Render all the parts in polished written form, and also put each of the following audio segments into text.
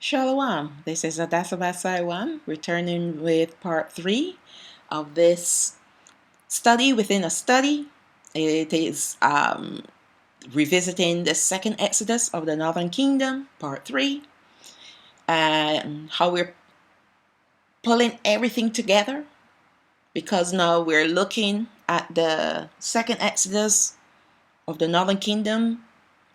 Shalawam. This is Alahayam, returning with part 3 of this study within a study. It is revisiting the second Exodus of the Northern Kingdom, part 3, and how we're pulling everything together, because now we're looking at the second Exodus of the Northern Kingdom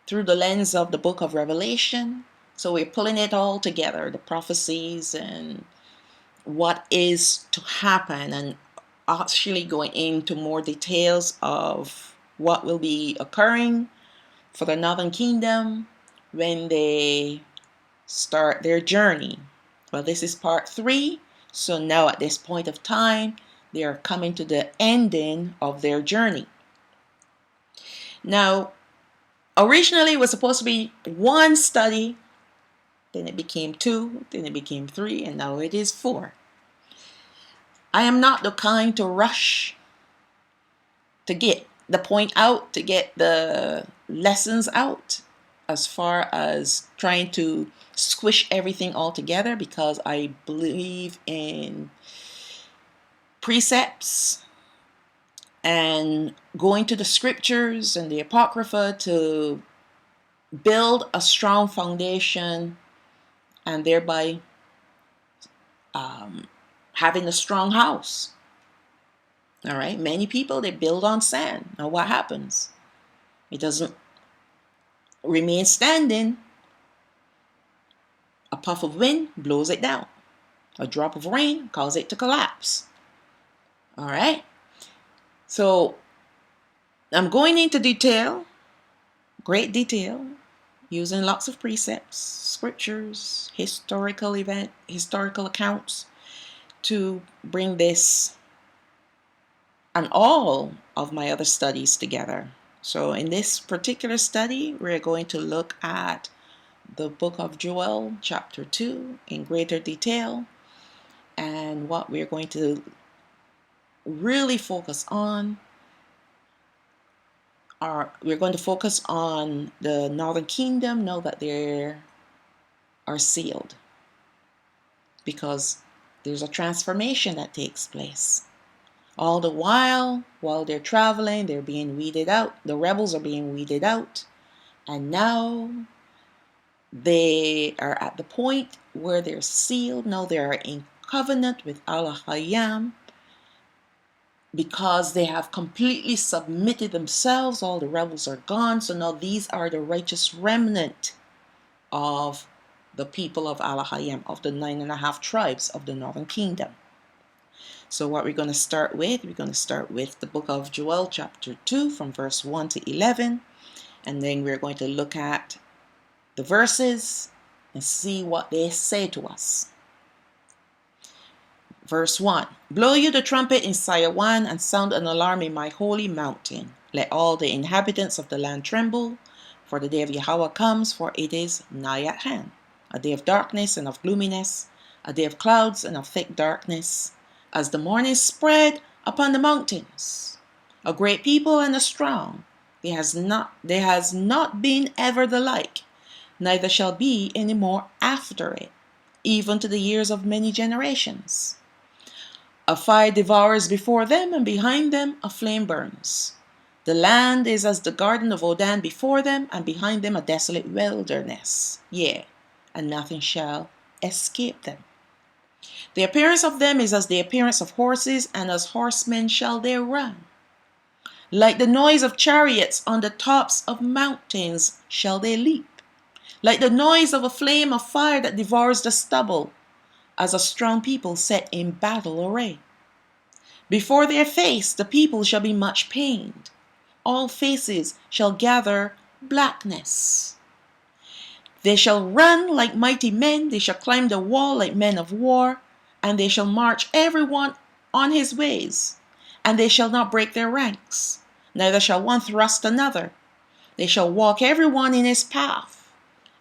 through the lens of the book of Revelation. So we're pulling it all together, the prophecies and what is to happen, and actually going into more details of what will be occurring for the Northern Kingdom when they start their journey. Well, this is part 3. So now at this point of time, they are coming to the ending of their journey. Now, originally it was supposed to be one study, then it became 2, then it became 3, and now it is 4. I am not the kind to rush to get the point out, to get the lessons out, as far as trying to squish everything all together, because I believe in precepts and going to the scriptures and the Apocrypha to build a strong foundation, and thereby having a strong house. All right, many people, they build on sand. Now what happens? It doesn't remain standing. A puff of wind blows it down. A drop of rain causes it to collapse. All right, so I'm going into detail, great detail, using lots of precepts, scriptures, historical accounts, to bring this and all of my other studies together. So in this particular study, we're going to look at the book of Joel, chapter 2, in greater detail. And what we're going to really focus on we're going to focus on the Northern Kingdom, now that they are sealed, because there's a transformation that takes place. All the while they're traveling, they're being weeded out. The rebels are being weeded out. And now they are at the point where they're sealed. Now they are in covenant with Alahayam, because they have completely submitted themselves. All the rebels are gone. So now these are the righteous remnant of the people of Alahayam, of the 9.5 tribes of the Northern Kingdom. So what we're going to start with, the book of Joel, chapter 2, from verse 1 to 11. And then we're going to look at the verses and see what they say to us. Verse 1. Blow you the trumpet in Shalawam and sound an alarm in my holy mountain. Let all the inhabitants of the land tremble, for the day of Yahweh comes, for it is nigh at hand. A day of darkness and of gloominess, a day of clouds and of thick darkness, as the morning spread upon the mountains. A great people and a strong. There has not been ever the like, neither shall be any more after it, even to the years of many generations. A fire devours before them, and behind them a flame burns. The land is as the garden of Odan before them, and behind them a desolate wilderness. Yea, and nothing shall escape them. The appearance of them is as the appearance of horses, and as horsemen shall they run. Like the noise of chariots on the tops of mountains shall they leap. Like the noise of a flame of fire that devours the stubble, as a strong people set in battle array. Before their face the people shall be much pained. All faces shall gather blackness. They shall run like mighty men, they shall climb the wall like men of war, and they shall march every one on his ways, and they shall not break their ranks, neither shall one thrust another. They shall walk every one in his path,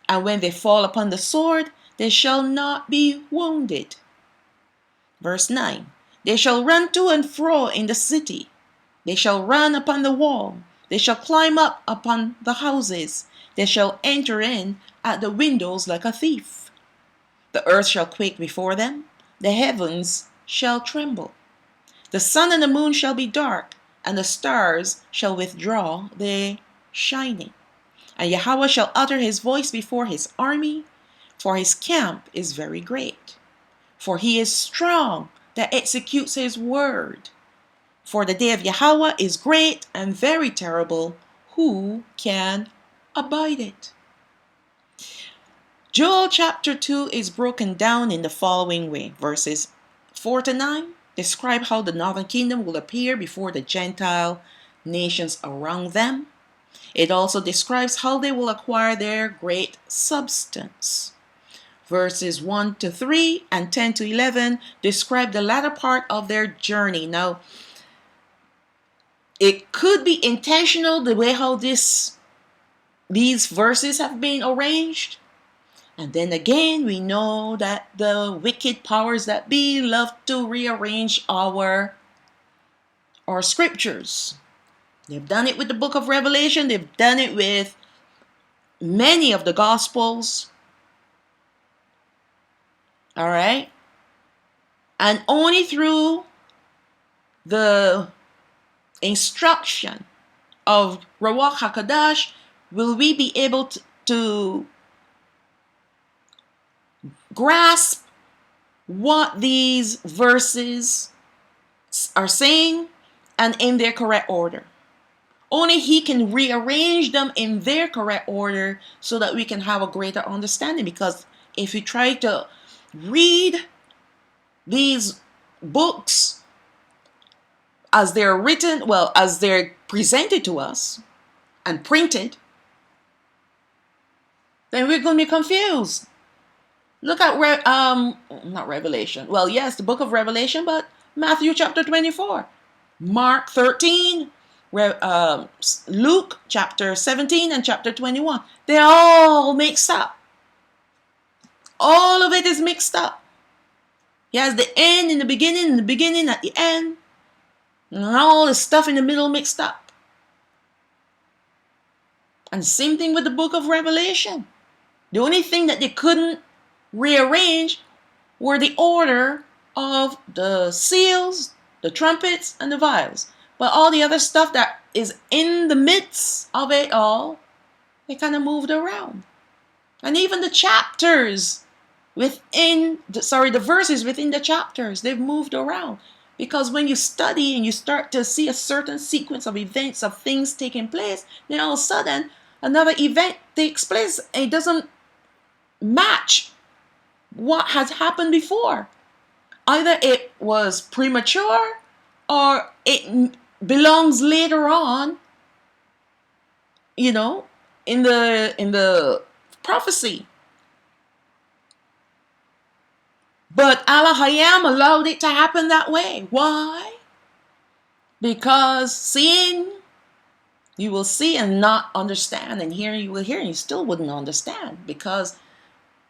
and when they fall upon the sword, they shall not be wounded. Verse 9. They shall run to and fro in the city. They shall run upon the wall. They shall climb up upon the houses. They shall enter in at the windows like a thief. The earth shall quake before them, the heavens shall tremble. The sun and the moon shall be dark, and the stars shall withdraw their shining. And Yahweh shall utter his voice before his army, for his camp is very great. For he is strong that executes his word. For the day of Yahweh is great and very terrible. Who can abide it? Joel chapter 2 is broken down in the following way. Verses 4 to 9 describe how the northern kingdom will appear before the Gentile nations around them. It also describes how they will acquire their great substance. Verses 1 to 3 and 10 to 11 describe the latter part of their journey. Now, it could be intentional the way how these verses have been arranged. And then again, we know that the wicked powers that be love to rearrange our scriptures. They've done it with the book of Revelation. They've done it with many of the Gospels. All right? And only through the instruction of Ruach HaKodesh will we be able to grasp what these verses are saying and in their correct order. Only he can rearrange them in their correct order so that we can have a greater understanding. Because if we try to read these books as they're written, as they're presented to us and printed, then we're going to be confused. Look at not Revelation. Well, yes, the book of Revelation, but Matthew chapter 24, Mark 13, Luke chapter 17 and chapter 21. They're all mixed up. All of it is mixed up. He has the end in the beginning at the end, and all the stuff in the middle mixed up. And same thing with the book of Revelation. The only thing that they couldn't rearrange were the order of the seals, the trumpets, and the vials. But all the other stuff that is in the midst of it all, they kind of moved around. And even the chapters the verses within the chapters, they've moved around. Because when you study and you start to see a certain sequence of events, of things taking place, then all of a sudden another event takes place and it doesn't match what has happened before. Either it was premature or it belongs later on, in the prophecy. But Alahayam allowed it to happen that way. Why? Because seeing, you will see and not understand, and hearing, you will hear and you still wouldn't understand. Because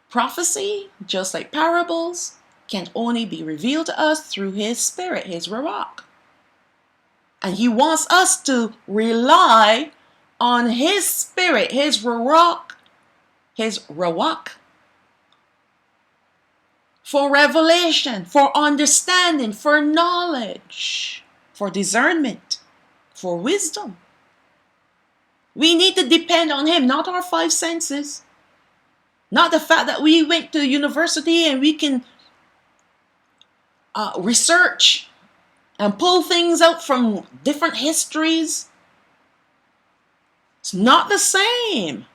prophecy, just like parables, can only be revealed to us through his spirit, his Ruach. And he wants us to rely on his spirit, his Ruach, for revelation, for understanding, for knowledge, for discernment, for wisdom. We need to depend on him, not our five senses. Not the fact that we went to university and we can research and pull things out from different histories. It's not the same.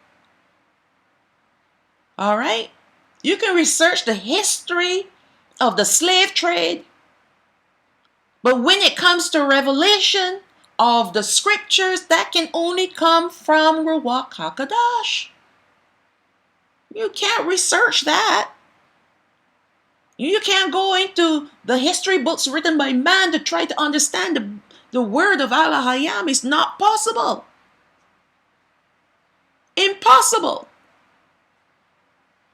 All right? You can research the history of the slave trade, but when it comes to revelation of the scriptures, that can only come from Ruach HaKodesh. You can't research that. You can't go into the history books written by man to try to understand the word of Alahayam. It's not possible. Impossible.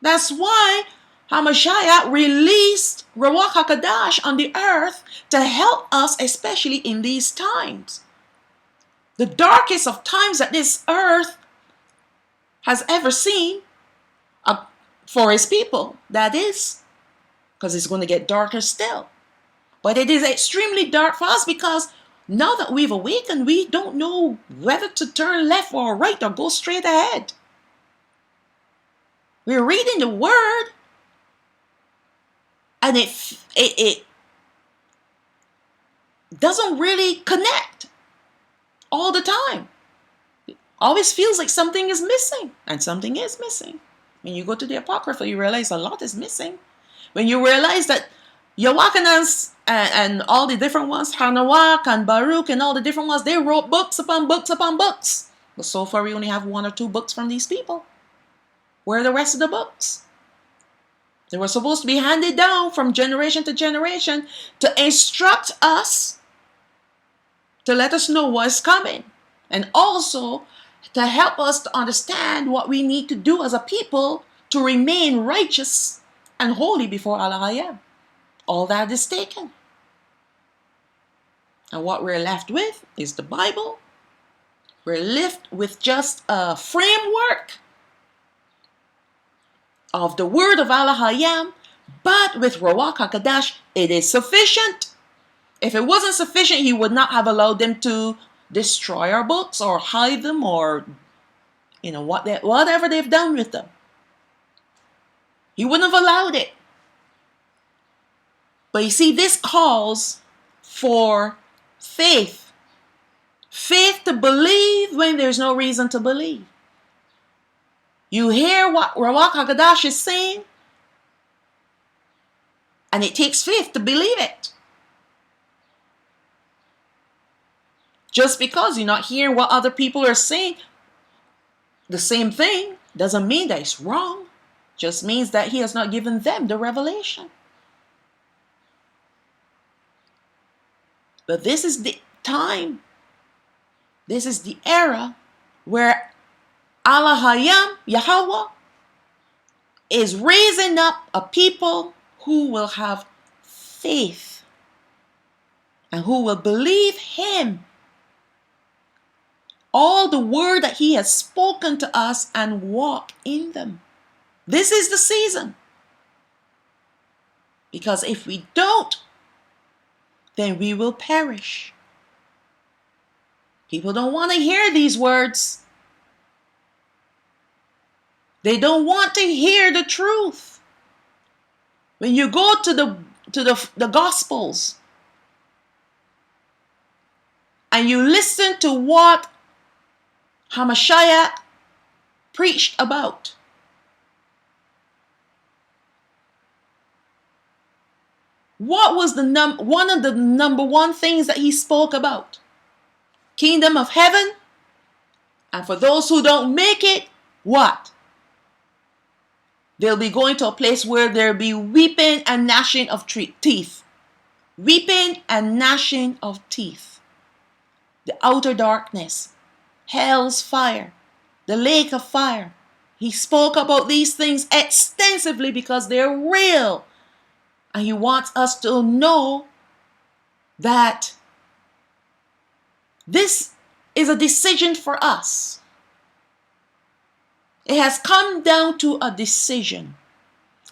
That's why Hamashiach released Ruach HaKodesh on the earth to help us, especially in these times. The darkest of times that this earth has ever seen. for his people, that is, because it's going to get darker still. But it is extremely dark for us because now that we've awakened, we don't know whether to turn left or right or go straight ahead. We're reading the word and it doesn't really connect all the time. It always feels like something is missing, and something is missing. When you go to the Apocrypha, you realize a lot is missing. When you realize that Yochanan and all the different ones, Hanawak and Baruch and all the different ones, they wrote books upon books upon books. But so far we only have 1 or 2 books from these people. Where are the rest of the books? They were supposed to be handed down from generation to generation to instruct us, to let us know what's coming, and also to help us to understand what we need to do as a people to remain righteous and holy before Alahayam. All that is taken. And what we're left with is the Bible. We're left with just a framework of the word of Alahayam, but with Ruach HaKodesh, it is sufficient. If it wasn't sufficient, he would not have allowed them to destroy our books or hide them or, whatever they've done with them. He wouldn't have allowed it. But you see, this calls for faith. Faith to believe when there's no reason to believe. You hear what Ruach HaKodesh is saying, and it takes faith to believe it. Just because you're not hearing what other people are saying, the same thing, doesn't mean that it's wrong. Just means that he has not given them the revelation. But this is the time, this is the era where Alahayam, Yahweh, is raising up a people who will have faith and who will believe him. All the word that he has spoken to us and walk in them. This is the season. Because if we don't, then we will perish. People don't want to hear these words. They don't want to hear the truth. When you go to the Gospels and you listen to what Hamashiach preached about, what was one of the number one things that he spoke about? Kingdom of heaven. And for those who don't make it, what? They'll be going to a place where there'll be weeping and gnashing of teeth. Weeping and gnashing of teeth. The outer darkness. Hell's fire. The lake of fire. He spoke about these things extensively because they're real. And he wants us to know that this is a decision for us. It has come down to a decision.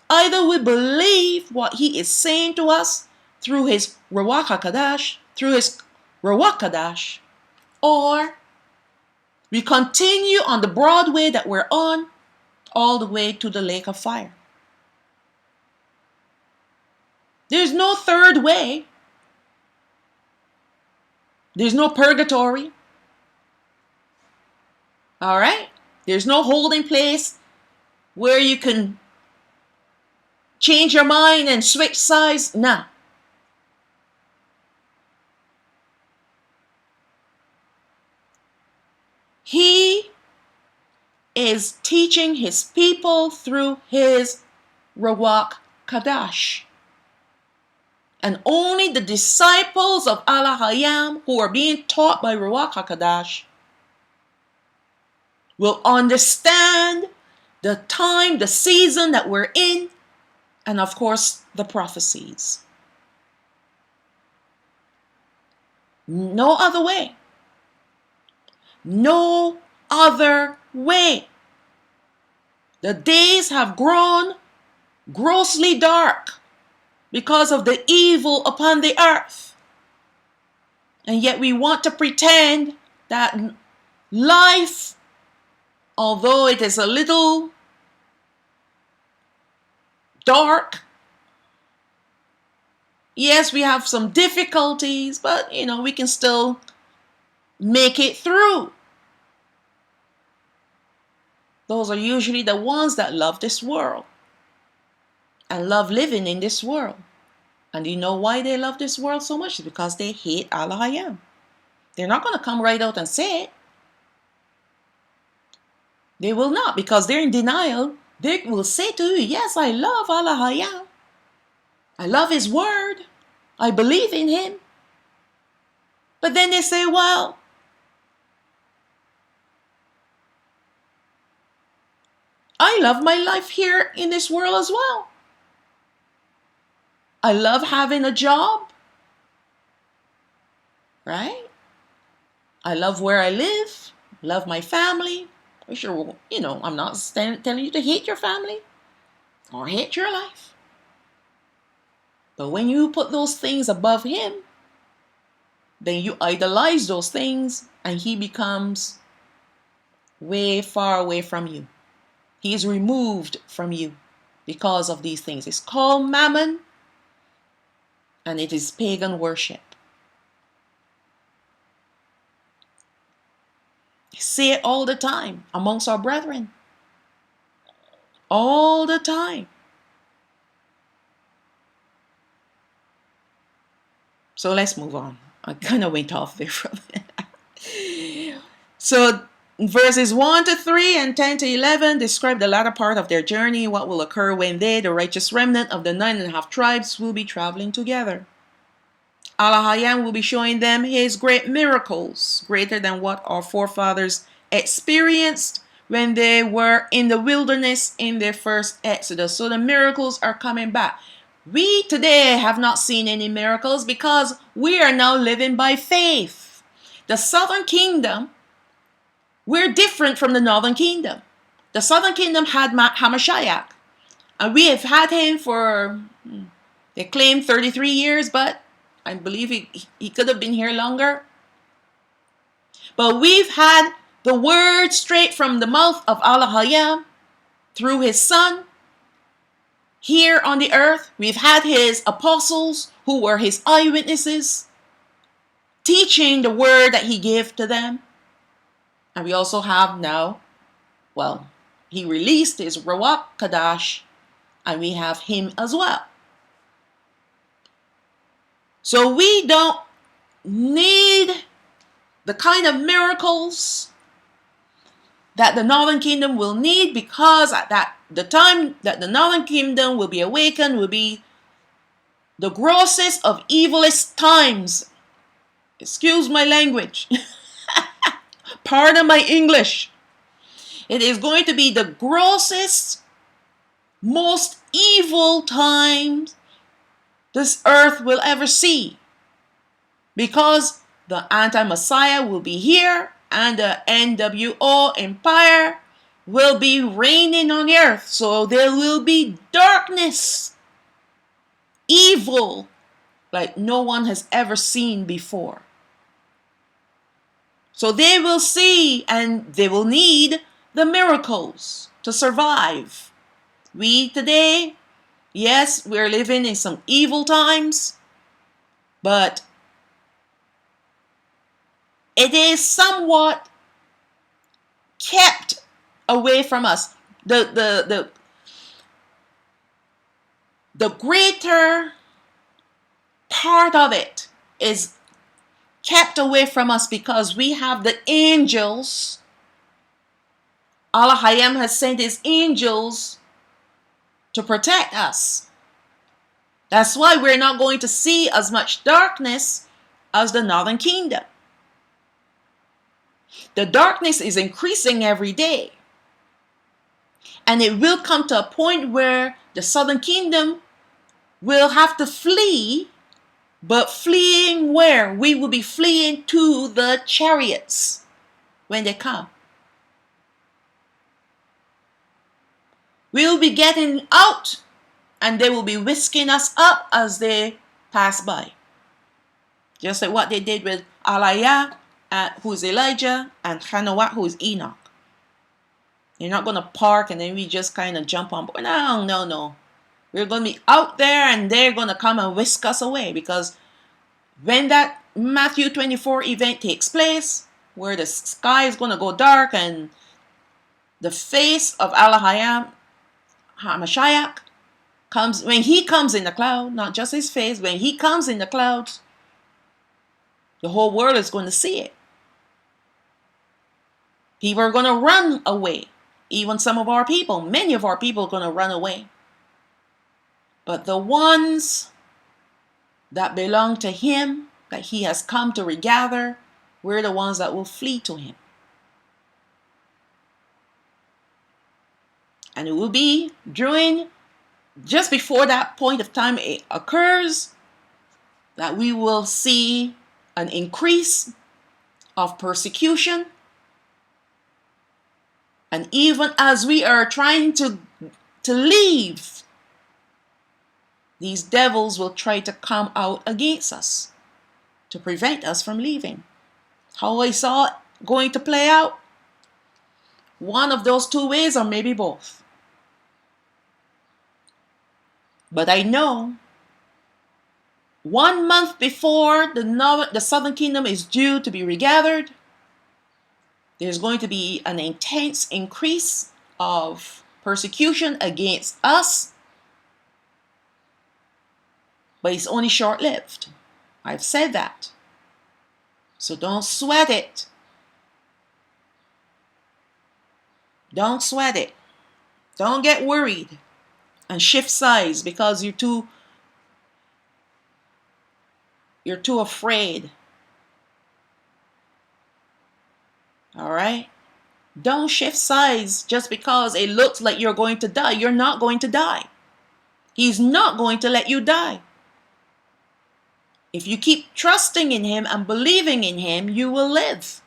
Either we believe what he is saying to us through his Ruach HaKodesh, or we continue on the broad way that we're on, all the way to the lake of fire. There's no third way. There's no purgatory. All right? There's no holding place where you can change your mind and switch sides. Nah. He is teaching his people through his Ruach HaKodesh. And only the disciples of Alahayam who are being taught by Ruach HaKodesh will understand the time, the season that we're in, and of course, the prophecies. No other way. No other way. The days have grown grossly dark because of the evil upon the earth. And yet we want to pretend that life, although it is a little dark, yes, we have some difficulties, but we can still make it through. Those are usually the ones that love this world and love living in this world. And you know why they love this world so much? It's because they hate Alahayam. They're not going to come right out and say it. They will not, because they're in denial. They will say to you, yes, I love Alahayam. I love his word. I believe in him. But then they say, well, I love my life here in this world as well. I love having a job, right? I love where I live, love my family. Sure, I'm not telling you to hate your family or hate your life. But when you put those things above him, then you idolize those things and he becomes way far away from you. He is removed from you because of these things. It's called mammon, and it is pagan worship. I see it all the time amongst our brethren. All the time. So let's move on. I kind of went off there from it. So verses 1 to 3 and 10 to 11 describe the latter part of their journey, what will occur when they, the righteous remnant of the 9.5 tribes, will be traveling together. Alahayam will be showing them his great miracles, greater than what our forefathers experienced when they were in the wilderness in their first exodus. So the miracles are coming back. We today have not seen any miracles because we are now living by faith. The southern kingdom, we're different from the northern kingdom. The southern kingdom had Hamashiach, and we have had him for, they claim 33 years, but I believe he could have been here longer. But we've had the word straight from the mouth of Alahayam through his son here on the earth. We've had his apostles who were his eyewitnesses teaching the word that he gave to them. And we also have now, he released his Ruach Kadash, and we have him as well. So we don't need the kind of miracles that the northern kingdom will need, because at the time that the northern kingdom will be awakened will be the grossest of evilest times. Excuse my language. Pardon my English. It is going to be the grossest, most evil times this earth will ever see, because the anti-Messiah will be here and the NWO empire will be reigning on the earth. So there will be darkness, evil like no one has ever seen before. So they will see and they will need the miracles to survive. We today, yes, we're living in some evil times, but it is somewhat kept away from us. The greater part of it is kept away from us because we have the angels. Alahayam has sent his angels to protect us. That's why we're not going to see as much darkness as the northern kingdom. The darkness is increasing every day. And it will come to a point where the southern kingdom will have to flee. But fleeing where? We will be fleeing to the chariots when they come. We'll be getting out, and they will be whisking us up as they pass by. Just like what they did with Alahayam, who is Elijah, and Hanawah, who is Enoch. You're not going to park and then we just kind of jump on board. No, no, no. We're going to be out there and they're going to come and whisk us away, because when that Matthew 24 event takes place, where the sky is going to go dark and the face of Alahayam, Hamashiach, comes, when he comes in the cloud, not just his face, when he comes in the clouds, the whole world is going to see it. People are going to run away. Even some of our people, many of our people are going to run away. But the ones that belong to him, that he has come to regather, we're the ones that will flee to him. And it will be just before that point of time it occurs, that we will see an increase of persecution. And even as we are trying to leave, these devils will try to come out against us to prevent us from leaving. How I saw it going to play out? One of those two ways, or maybe both. But I know 1 month before the southern kingdom is due to be regathered, there's going to be an intense increase of persecution against us, but it's only short-lived. I've said that. So don't sweat it. Don't sweat it. Don't get worried and shift sides because you're too afraid. All right? Don't shift sides just because it looks like you're going to die. You're not going to die. He's not going to let you die. If you keep trusting in him and believing in him, you will live.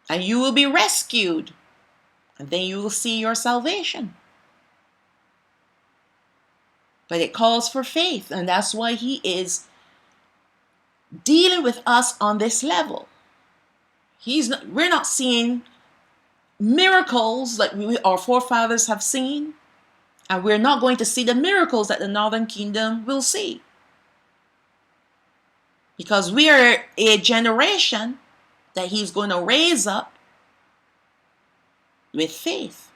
And you will be rescued. And then you will see your salvation. But it calls for faith. And that's why he is dealing with us on this level. We're not seeing miracles like our forefathers have seen. And we're not going to see the miracles that the northern kingdom will see. Because we are a generation that he's going to raise up with faith.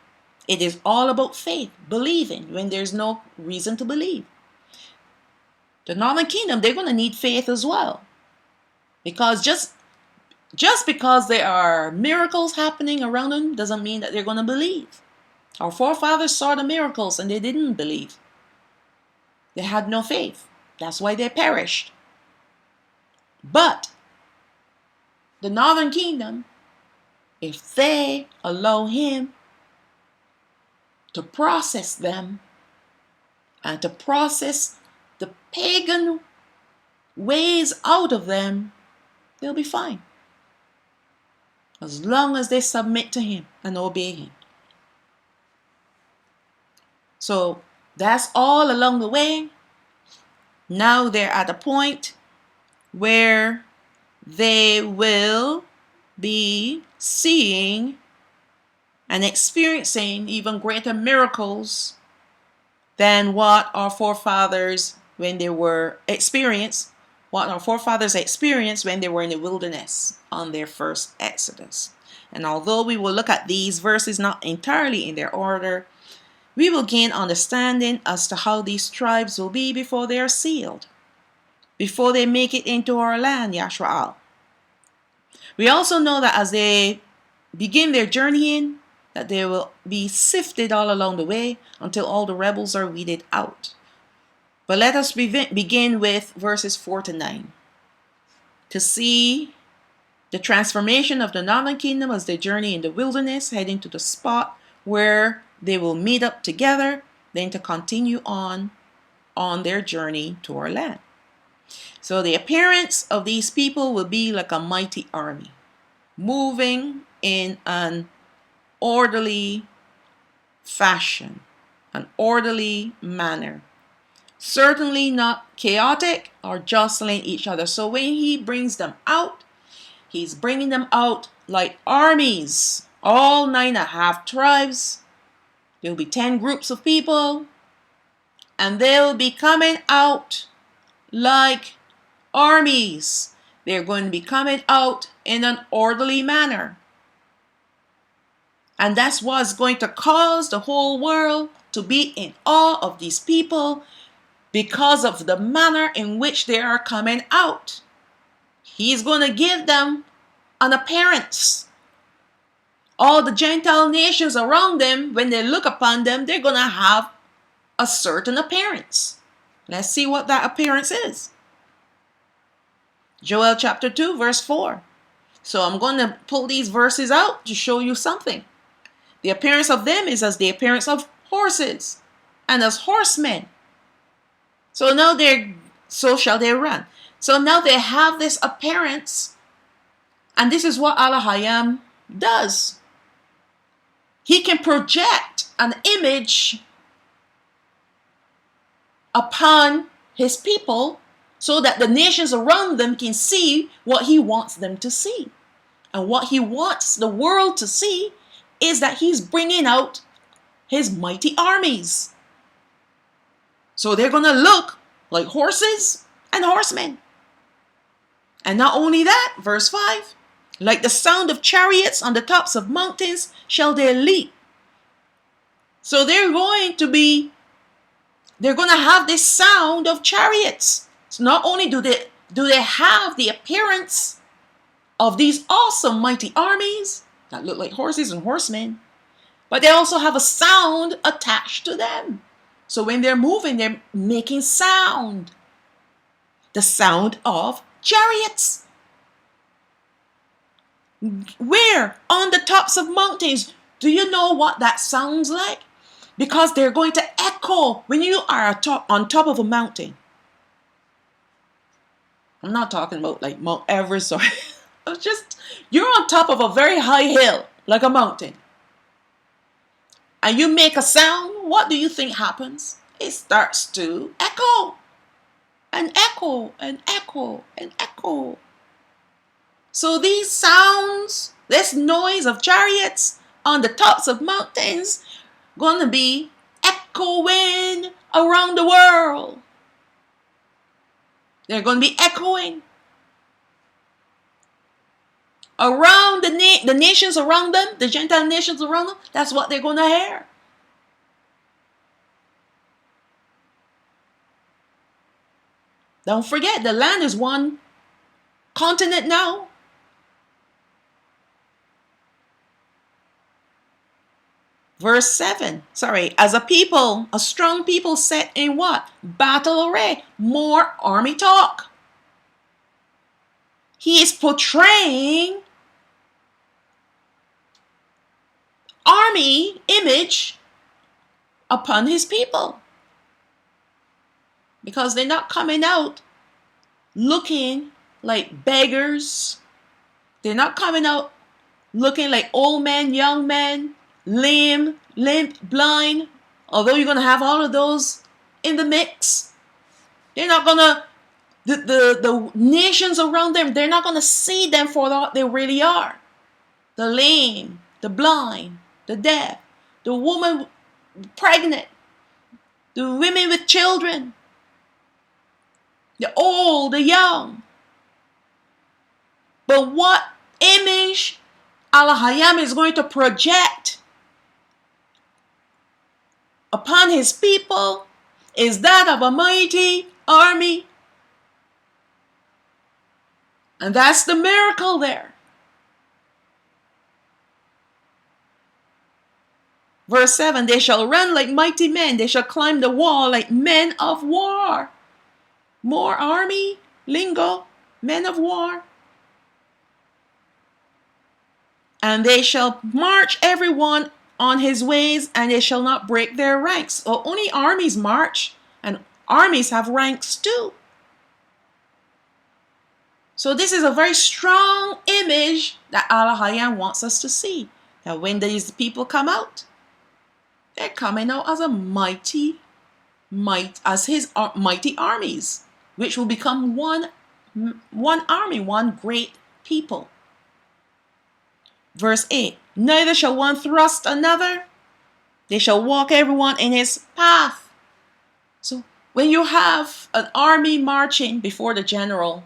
It is all about faith, believing when there's no reason to believe. The northern kingdom, they're going to need faith as well. Because just because there are miracles happening around them doesn't mean that they're going to believe. Our forefathers saw the miracles and they didn't believe. They had no faith. That's why they perished. But the northern kingdom, if they allow him to process them and to process the pagan ways out of them, they'll be fine. As long as they submit to him and obey him. So that's all along the way. Now they're at a point where they will be seeing and experiencing even greater miracles than what our forefathers experienced when they were in the wilderness on their first exodus. And although we will look at these verses not entirely in their order, we will gain understanding as to how these tribes will be before they are sealed, before they make it into our land, Yasharaal. We also know that as they begin their journey in, that they will be sifted all along the way until all the rebels are weeded out. But let us begin with verses 4 to 9 to see the transformation of the northern kingdom as they journey in the wilderness, heading to the spot where they will meet up together, then to continue on their journey to our land. So the appearance of these people will be like a mighty army, moving in an orderly fashion, an orderly manner. Certainly not chaotic or jostling each other. So when he brings them out, he's bringing them out like armies. All 9.5 tribes. There'll be 10 groups of people. And they'll be coming out like armies. They're going to be coming out in an orderly manner. And that's what's going to cause the whole world to be in awe of these people, because of the manner in which they are coming out. He's going to give them an appearance. All the Gentile nations around them, when they look upon them, they're going to have a certain appearance. Let's see what that appearance is. Joel chapter 2, verse 4. So I'm going to pull these verses out to show you something. The appearance of them is as the appearance of horses and as horsemen. So now so shall they run. So now they have this appearance, and this is what Alahayam does. He can project an image upon his people so that the nations around them can see what he wants them to see. And what he wants the world to see is that he's bringing out his mighty armies. So they're going to look like horses and horsemen. And not only that, verse 5, like the sound of chariots on the tops of mountains shall they leap. So they're going to have this sound of chariots. So not only do they have the appearance of these awesome mighty armies that look like horses and horsemen, but they also have a sound attached to them. So when they're moving, they're making sound. The sound of chariots. Where? On the tops of mountains. Do you know what that sounds like? Because they're going to echo when you are on top of a mountain. I'm not talking about like Mount Everest or you're on top of a very high hill, like a mountain. And you make a sound, what do you think happens? It starts to echo. And echo, and echo, and echo. So these sounds, this noise of chariots on the tops of mountains, going to be echoing around the world. They're going to be echoing around the nations around them, the Gentile nations around them. That's what they're going to hear. Don't forget, the land is one continent now. Verse 7, as a people, a strong people set in what? Battle array, more army talk. He is portraying army image upon his people. Because they're not coming out looking like beggars. They're not coming out looking like old men, young men, lame, limp, blind. Although you're going to have all of those in the mix. They're not going to, the nations around them, they're not going to see them for what they really are. The lame, the blind, the deaf, the woman pregnant, the women with children, the old, the young. But what image Alahayam is going to project upon his people is that of a mighty army. And that's the miracle there. Verse 7, they shall run like mighty men. They shall climb the wall like men of war. More army, lingo, men of war. And they shall march everyone on his ways, and they shall not break their ranks. So only armies march, and armies have ranks too. So this is a very strong image that Alahayam wants us to see. That when these people come out, they're coming out as a mighty armies, which will become one army, one great people. Verse 8, neither shall one thrust another, they shall walk everyone in his path. So when you have an army marching before the general,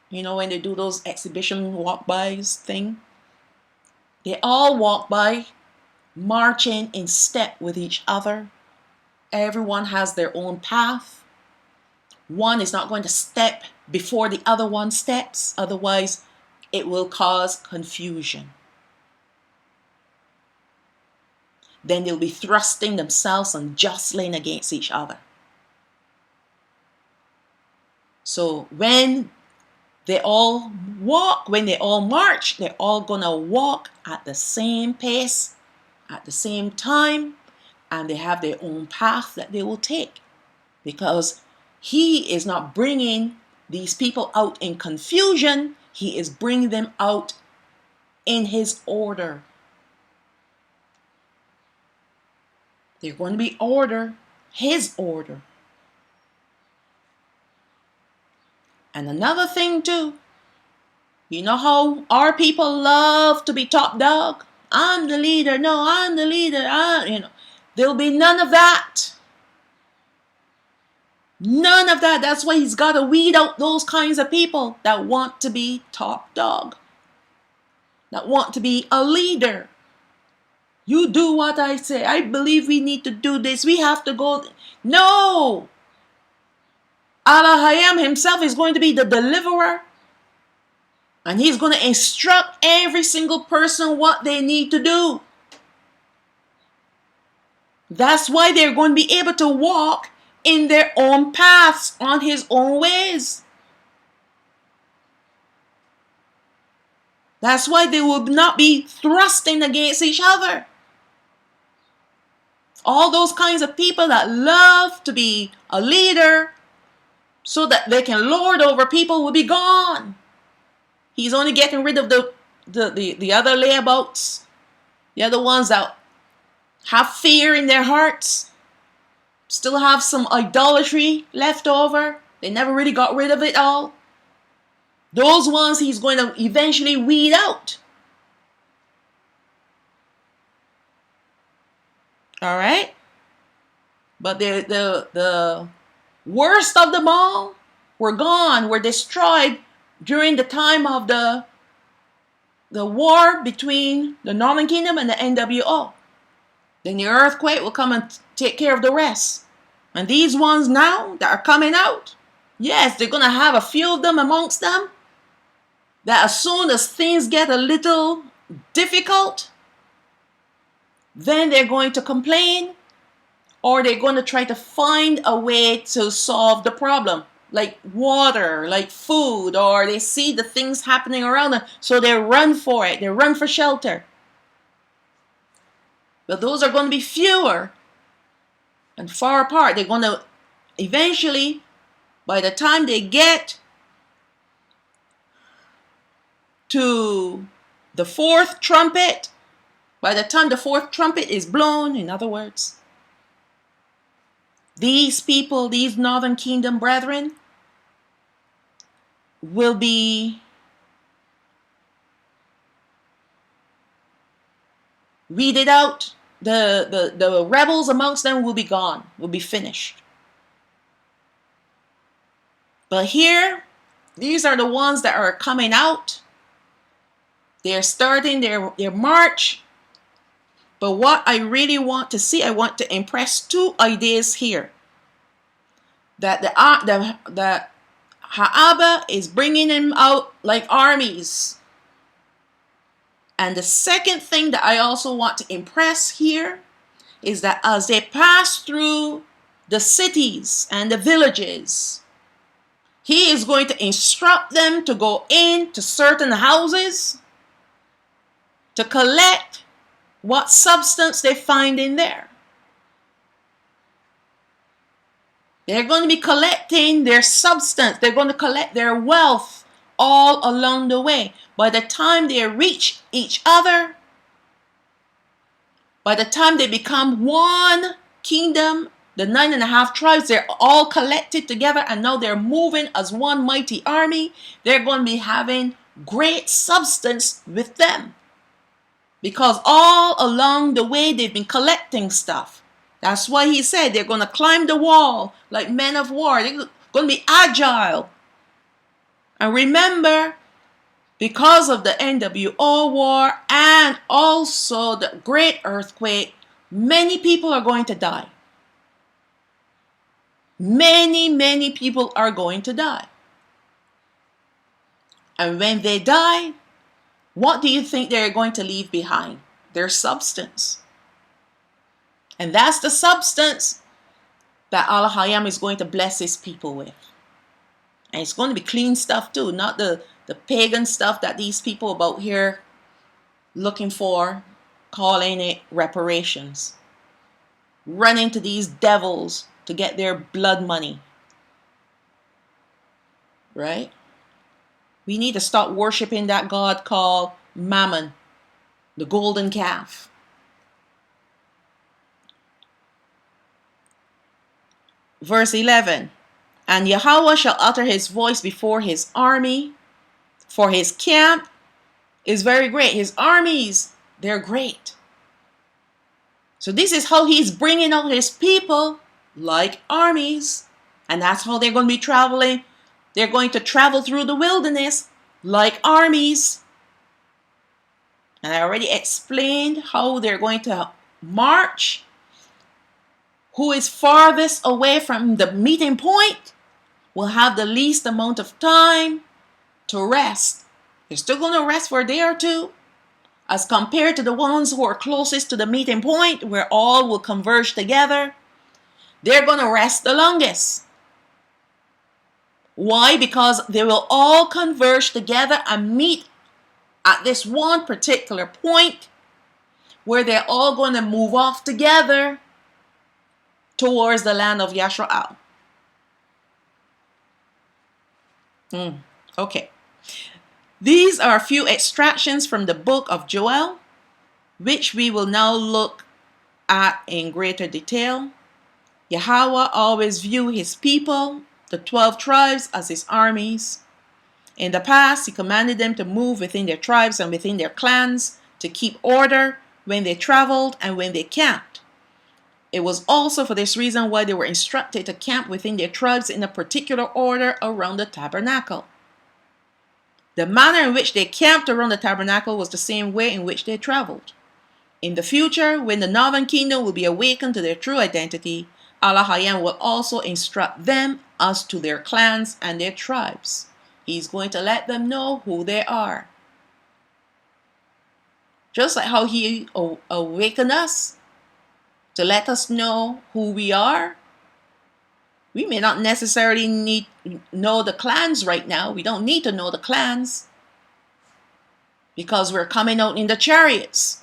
when they do those exhibition walk-bys thing, they all walk by marching in step with each other. Everyone has their own path. One is not going to step before the other one steps, otherwise it will cause confusion. Then they'll be thrusting themselves and jostling against each other. So when they all march, they're all gonna walk at the same pace, at the same time, and they have their own path that they will take, because he is not bringing these people out in confusion. He is bringing them out in his order. They're going to be order, his order. And another thing too, you know how our people love to be top dog? I'm the leader. No, I'm the leader. There'll be none of that. None of that. That's why he's got to weed out those kinds of people that want to be top dog, that want to be a leader. You do what I say. I believe we need to do this. We have to go. No. Alahayam himself is going to be the deliverer. And he's going to instruct every single person what they need to do. That's why they're going to be able to walk in their own paths, on his own ways. That's why they will not be thrusting against each other. All those kinds of people that love to be a leader so that they can lord over people will be gone. He's only getting rid of the other layabouts, the other ones that have fear in their hearts, still have some idolatry left over. They never really got rid of it all. Those ones he's going to eventually weed out. All right? But the worst of them all were gone, were destroyed during the time of the war between the Northern Kingdom and the NWO. Then the earthquake will come and take care of the rest. And these ones now that are coming out, yes, they're going to have a few of them amongst them that as soon as things get a little difficult, then they're going to complain, or they're going to try to find a way to solve the problem, like water, like food, or they see the things happening around them, so they run for it, they run for shelter. But those are going to be fewer and far apart. They're going to eventually, by the time they get to the fourth trumpet, by the time the fourth trumpet is blown, in other words, these people, these Northern Kingdom brethren, will be weeded out. The rebels amongst them will be gone, will be finished. But here, these are the ones that are coming out. They're starting their march. But what I really want to see, I want to impress two ideas here. That the Ha'aba is bringing them out like armies. And the second thing that I also want to impress here is that as they pass through the cities and the villages, he is going to instruct them to go into certain houses to collect what substance they find in there. They're going to be collecting their substance. They're going to collect their wealth all along the way. By the time they reach each other, by the time they become one kingdom, the 9.5 tribes, they're all collected together and now they're moving as one mighty army. They're going to be having great substance with them. Because all along the way they've been collecting stuff. That's why he said they're going to climb the wall like men of war. They're going to be agile. And remember, because of the NWO war and also the great earthquake, many people are going to die. Many people are going to die. And when they die, what do you think they're going to leave behind? Their substance. And that's the substance that Alahayam is going to bless his people with. And it's going to be clean stuff too, not the pagan stuff that these people about here looking for, calling it reparations. Running to these devils to get their blood money. Right? We need to stop worshiping that God called Mammon, the golden calf. Verse 11, and Yahweh shall utter his voice before his army, for his camp is very great. His armies, they're great. So this is how he's bringing out his people like armies. And that's how they're going to be traveling. They're going to travel through the wilderness like armies. And I already explained how they're going to march. Who is farthest away from the meeting point will have the least amount of time to rest. They're still going to rest for a day or two, as compared to the ones who are closest to the meeting point where all will converge together. They're going to rest the longest. Why? Because they will all converge together and meet at this one particular point where they're all going to move off together towards the land of Yasharaal. Okay. These are a few extractions from the book of Joel, which we will now look at in greater detail. Yahweh always viewed his people, the 12 tribes, as his armies. In the past, he commanded them to move within their tribes and within their clans to keep order when they traveled and when they camped. It was also for this reason why they were instructed to camp within their tribes in a particular order around the tabernacle. The manner in which they camped around the tabernacle was the same way in which they traveled. In the future, when the northern kingdom will be awakened to their true identity, Alahayam will also instruct them as to their clans and their tribes. He's going to let them know who they are. Just like how he awakened us to let us know who we are. We may not necessarily need know the clans right now. We don't need to know the clans because we're coming out in the chariots.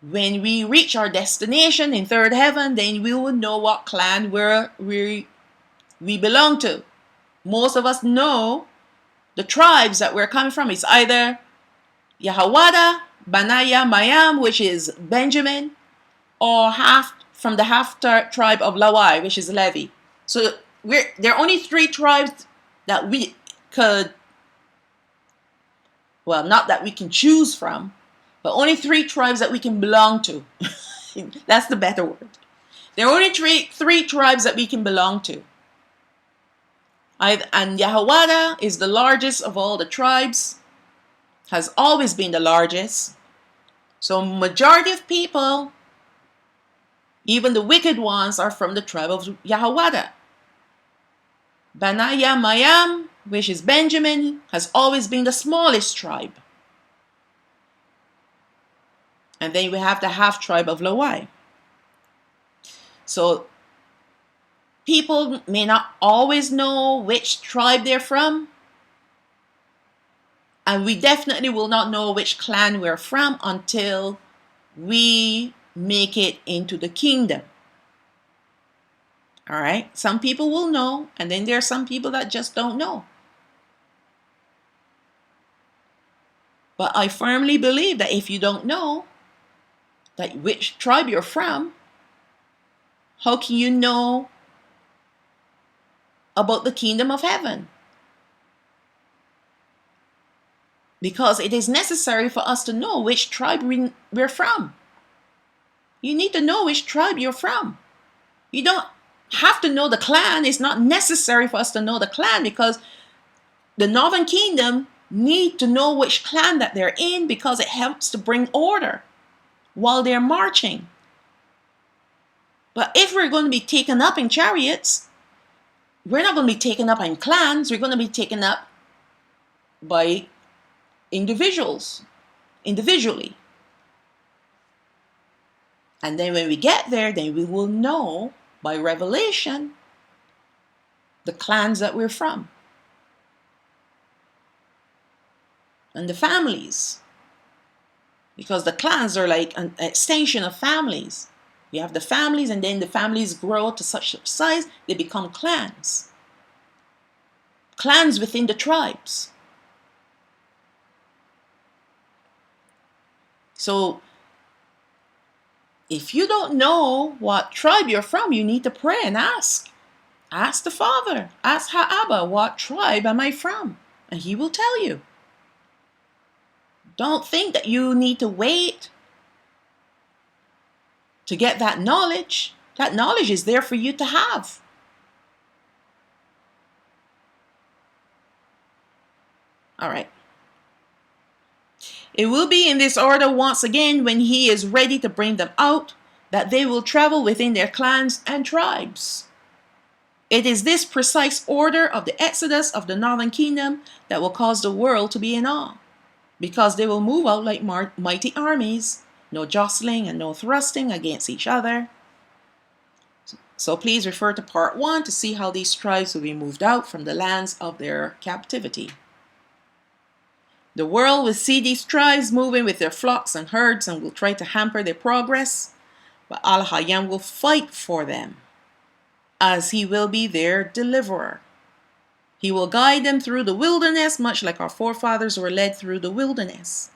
When we reach our destination in third heaven, then we will know what clan we belong to. Most of us know the tribes that we're coming from. It's either Yahawada, Banaya, Mayam, which is Benjamin, or from the half tribe of Lawai, which is Levi. So there are only 3 tribes that we could, well, not that we can choose from, but only 3 tribes that we can belong to. That's the better word. There are only three tribes that we can belong to. And Yahawada is the largest of all the tribes, has always been the largest. So majority of people, even the wicked ones, are from the tribe of Yahawada. Banaya Mayam, which is Benjamin, has always been the smallest tribe. And then we have the half tribe of Lawai. So people may not always know which tribe they're from. And we definitely will not know which clan we're from until we make it into the kingdom. All right. Some people will know, and then there are some people that just don't know. But I firmly believe that if you don't know that which tribe you're from, how can you know about the kingdom of heaven? Because it is necessary for us to know which tribe we're from. You need to know which tribe you're from. You don't have to know the clan. It's not necessary for us to know the clan, because the northern kingdom need to know which clan that they're in, because it helps to bring order while they're marching. But if we're going to be taken up in chariots, we're not going to be taken up in clans. We're going to be taken up by individually. And then when we get there, then we will know by revelation the clans that we're from and the families, because the clans are like an extension of families. You have the families, and then the families grow to such a size they become clans within the tribes. So if you don't know what tribe you're from, you need to pray and ask the Father, ask Ha'aba, what tribe am I from? And he will tell you. Don't think that you need to wait to get that knowledge. That knowledge is there for you to have. All right. It will be in this order once again, when he is ready to bring them out, that they will travel within their clans and tribes. It is this precise order of the exodus of the northern kingdom that will cause the world to be in awe, because they will move out like mighty armies, no jostling and no thrusting against each other. So please refer to part 1 to see how these tribes will be moved out from the lands of their captivity. The world will see these tribes moving with their flocks and herds and will try to hamper their progress, but Alahayam will fight for them, as he will be their deliverer. He will guide them through the wilderness, much like our forefathers were led through the wilderness.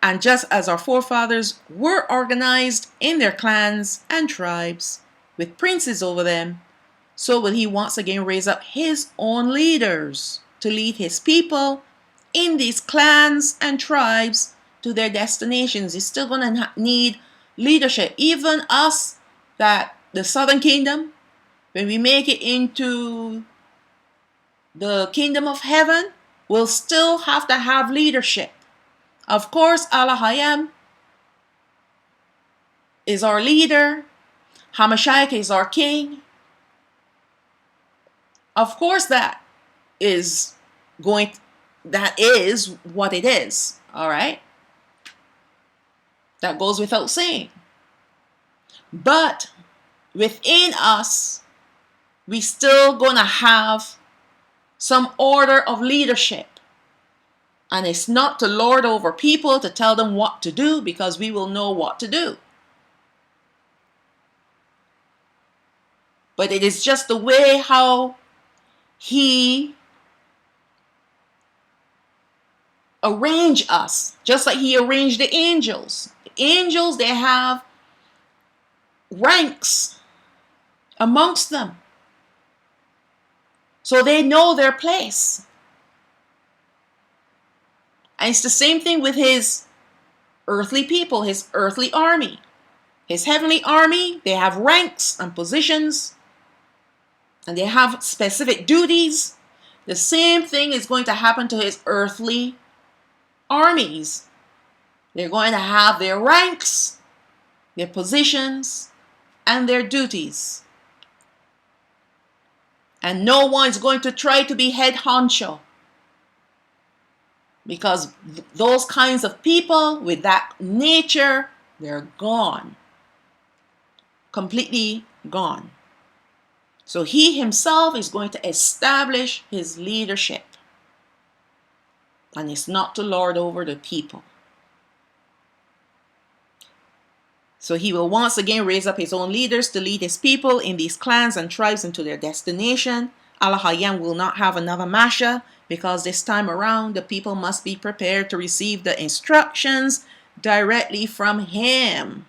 And just as our forefathers were organized in their clans and tribes, with princes over them, so will he once again raise up his own leaders to lead his people in these clans and tribes to their destinations. He's still going to need leadership. Even us, that the southern kingdom, when we make it into the kingdom of heaven, we'll still have to have leadership. Of course, Alahayam is our leader. Hamashiach is our king. Of course, that is what it is. All right? That goes without saying. But within us, we still gonna have some order of leadership. And it's not to lord over people, to tell them what to do, because we will know what to do. But it is just the way how he arranged us, just like he arranged the angels. The angels, they have ranks amongst them, so they know their place. And it's the same thing with his earthly people, his earthly army. His heavenly army, they have ranks and positions, and they have specific duties. The same thing is going to happen to his earthly armies. They're going to have their ranks, their positions, and their duties. And no one's going to try to be head honcho, because those kinds of people with that nature, they're gone. Completely gone. So he himself is going to establish his leadership. And it's not to lord over the people. So he will once again raise up his own leaders to lead his people in these clans and tribes into their destination. Alahayam will not have another Masha because this time around the people must be prepared to receive the instructions directly from him.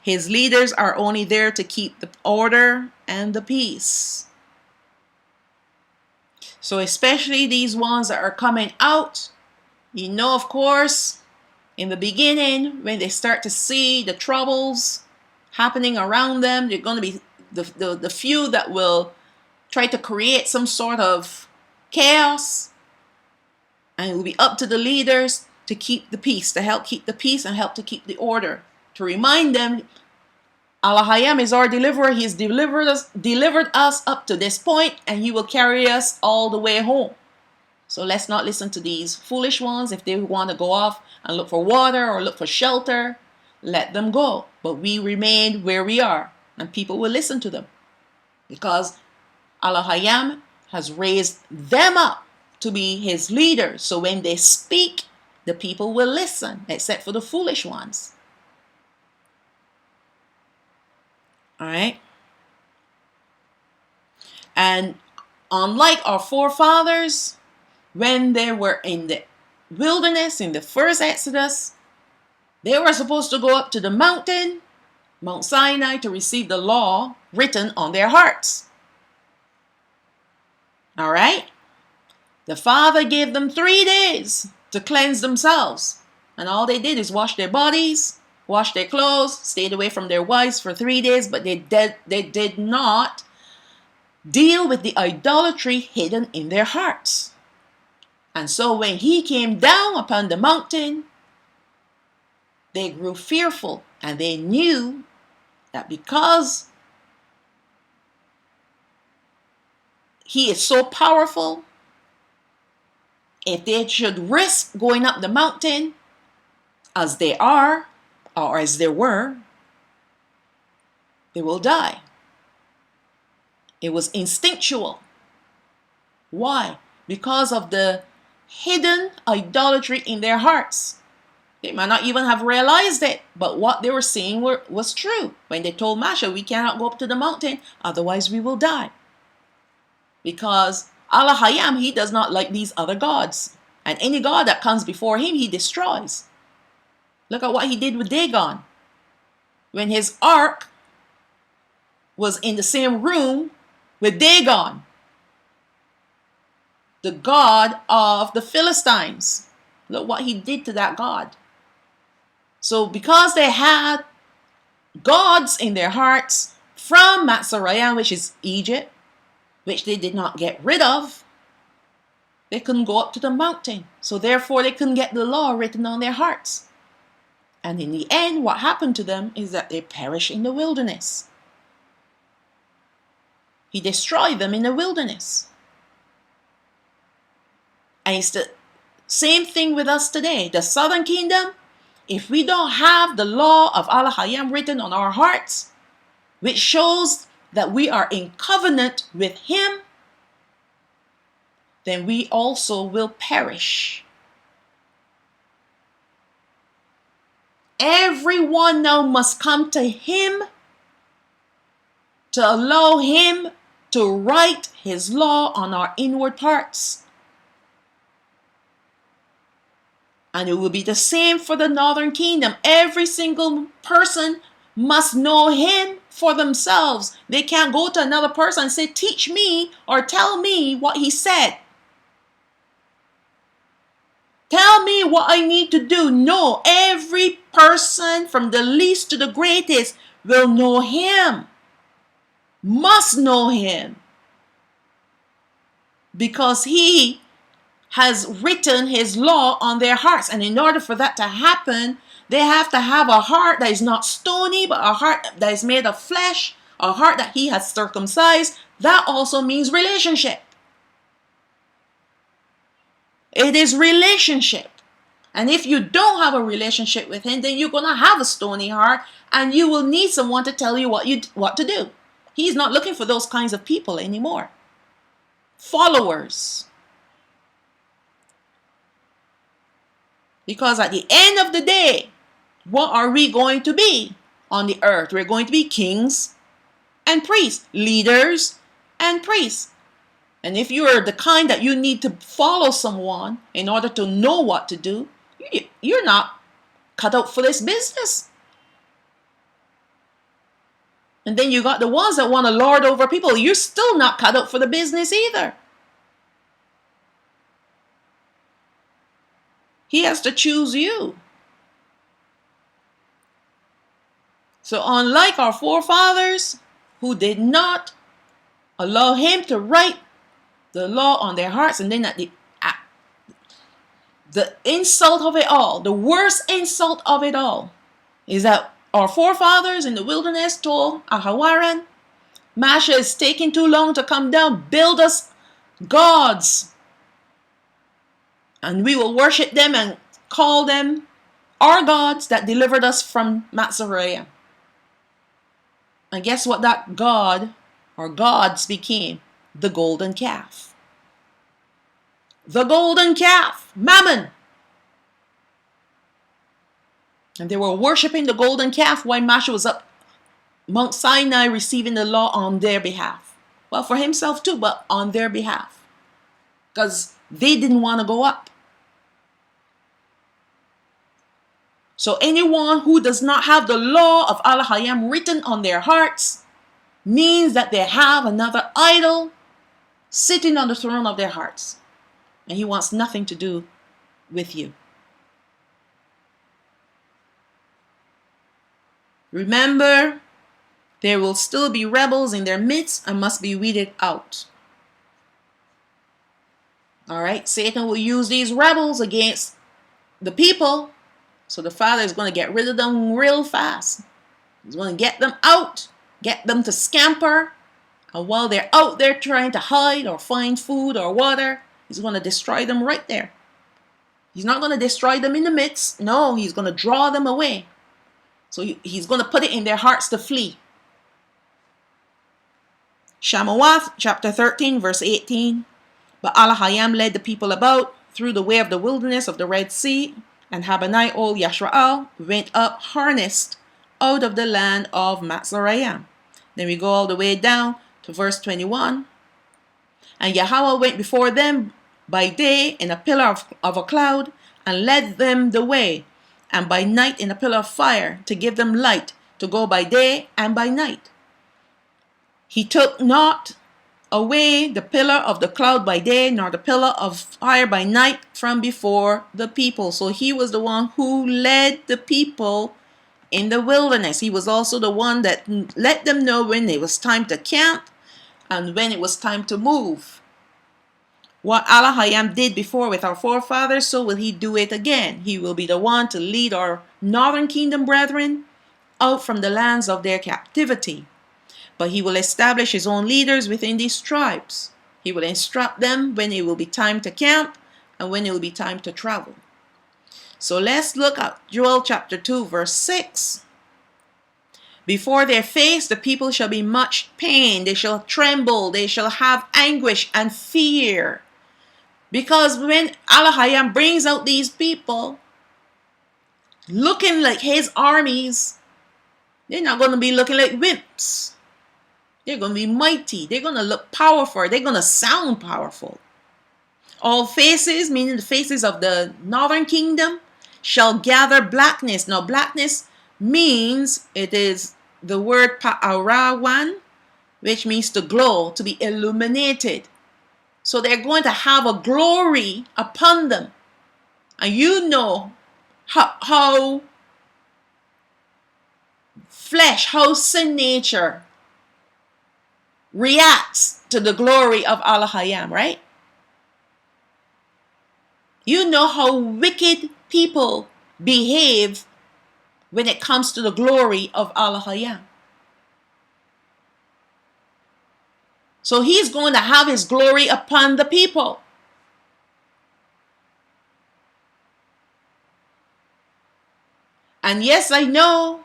His leaders are only there to keep the order and the peace. So especially these ones that are coming out, of course, in the beginning, when they start to see the troubles happening around them, they're going to be the few that will try to create some sort of chaos. And it will be up to the leaders to keep the peace, to help keep the peace and help to keep the order. To remind them, Alahayam is our deliverer. He's delivered us up to this point, and he will carry us all the way home. So let's not listen to these foolish ones. If they want to go off and look for water or look for shelter, let them go. But we remain where we are, and people will listen to them, because Alahayam has raised them up to be his leaders. So when they speak, the people will listen, except for the foolish ones. All right. And unlike our forefathers, when they were in the wilderness, in the first Exodus, they were supposed to go up to the mountain, Mount Sinai, to receive the law written on their hearts. All right? The Father gave them 3 days to cleanse themselves. And all they did is wash their bodies, wash their clothes, stayed away from their wives for 3 days, but they did not deal with the idolatry hidden in their hearts. And so when he came down upon the mountain, they grew fearful, and they knew that because he is so powerful, if they should risk going up the mountain as they are, or as they were, they will die. It was instinctual. Why? Because of the hidden idolatry in their hearts. They might not even have realized it, but what they were saying was true. When they told Masha, we cannot go up to the mountain, otherwise we will die. Because Alahayam, he does not like these other gods. And any god that comes before him, he destroys. Look at what he did with Dagon. When his ark was in the same room with Dagon, the god of the Philistines. Look what he did to that god. So because they had gods in their hearts from Yasharaal, which is Egypt, which they did not get rid of, they couldn't go up to the mountain. So therefore they couldn't get the law written on their hearts. And in the end, what happened to them is that they perished in the wilderness. He destroyed them in the wilderness. And it's the same thing with us today. The southern kingdom, if we don't have the law of Alahayam written on our hearts, which shows that we are in covenant with him, then we also will perish. Everyone now must come to him to allow him to write his law on our inward parts. And it will be the same for the northern kingdom. Every single person must know him for themselves. They can't go to another person and say, teach me or tell me what he said. Tell me what I need to do. No, every person from the least to the greatest will know him. Must know him. Because he has written his law on their hearts. And in order for that to happen, they have to have a heart that is not stony, but a heart that is made of flesh, a heart that he has circumcised. That also means relationship. It is relationship. And if you don't have a relationship with him, then you're going to have a stony heart, and you will need someone to tell you what to do. He's not looking for those kinds of people anymore. Followers. Because at the end of the day, what are we going to be on the earth? We're going to be kings and priests, leaders and priests. And if you are the kind that you need to follow someone in order to know what to do, you're not cut out for this business. And then you got the ones that want to lord over people. You're still not cut out for the business either. He has to choose you. So unlike our forefathers who did not allow him to write the law on their hearts, and then at the insult of it all, the worst insult of it all, is that our forefathers in the wilderness told Ahawaran, Masha is taking too long to come down, build us gods, and we will worship them and call them our gods that delivered us from Matzarayim. And guess what that god or gods became? The golden calf. The golden calf, Mammon. And they were worshiping the golden calf while Masha was up Mount Sinai receiving the law on their behalf. Well, for himself too, but on their behalf. Because they didn't want to go up. So anyone who does not have the law of Alahayam written on their hearts means that they have another idol sitting on the throne of their hearts. And he wants nothing to do with you. Remember, there will still be rebels in their midst and must be weeded out. Alright, Satan will use these rebels against the people. So the Father is going to get rid of them real fast. He's going to get them out, get them to scamper. And while they're out there trying to hide or find food or water, he's going to destroy them right there. He's not going to destroy them in the midst. No, he's going to draw them away. So he's going to put it in their hearts to flee. Shamawath chapter 13 verse 18. But Alahayam led the people about through the way of the wilderness of the Red Sea, and Habanai old Yasharaal went up harnessed out of the land of Matzarayim. Then we go all the way down to verse 21. And Yahweh went before them by day in a pillar of a cloud, and led them the way, and by night in a pillar of fire, to give them light, to go by day and by night. He took not away the pillar of the cloud by day, nor the pillar of fire by night from before the people. So he was the one who led the people in the wilderness. He was also the one that let them know when it was time to camp and when it was time to move. What Alahayam did before with our forefathers, so will he do it again. He will be the one to lead our northern kingdom brethren out from the lands of their captivity. But he will establish his own leaders within these tribes. He will instruct them when it will be time to camp and when it will be time to travel. So let's look at Joel chapter 2 verse 6. Before their face the people shall be much pain. They shall tremble. They shall have anguish and fear. Because when Alahayam brings out these people looking like his armies, they're not going to be looking like wimps. They're going to be mighty. They're going to look powerful. They're going to sound powerful. All faces, meaning the faces of the northern kingdom, shall gather blackness. Now, blackness means, it is the word pa'arawan, which means to glow, to be illuminated. So they're going to have a glory upon them. And you know how flesh, how sin nature reacts to the glory of Alahayam, right? You know how wicked people behave when it comes to the glory of Alahayam. So he's going to have his glory upon the people. And yes, I know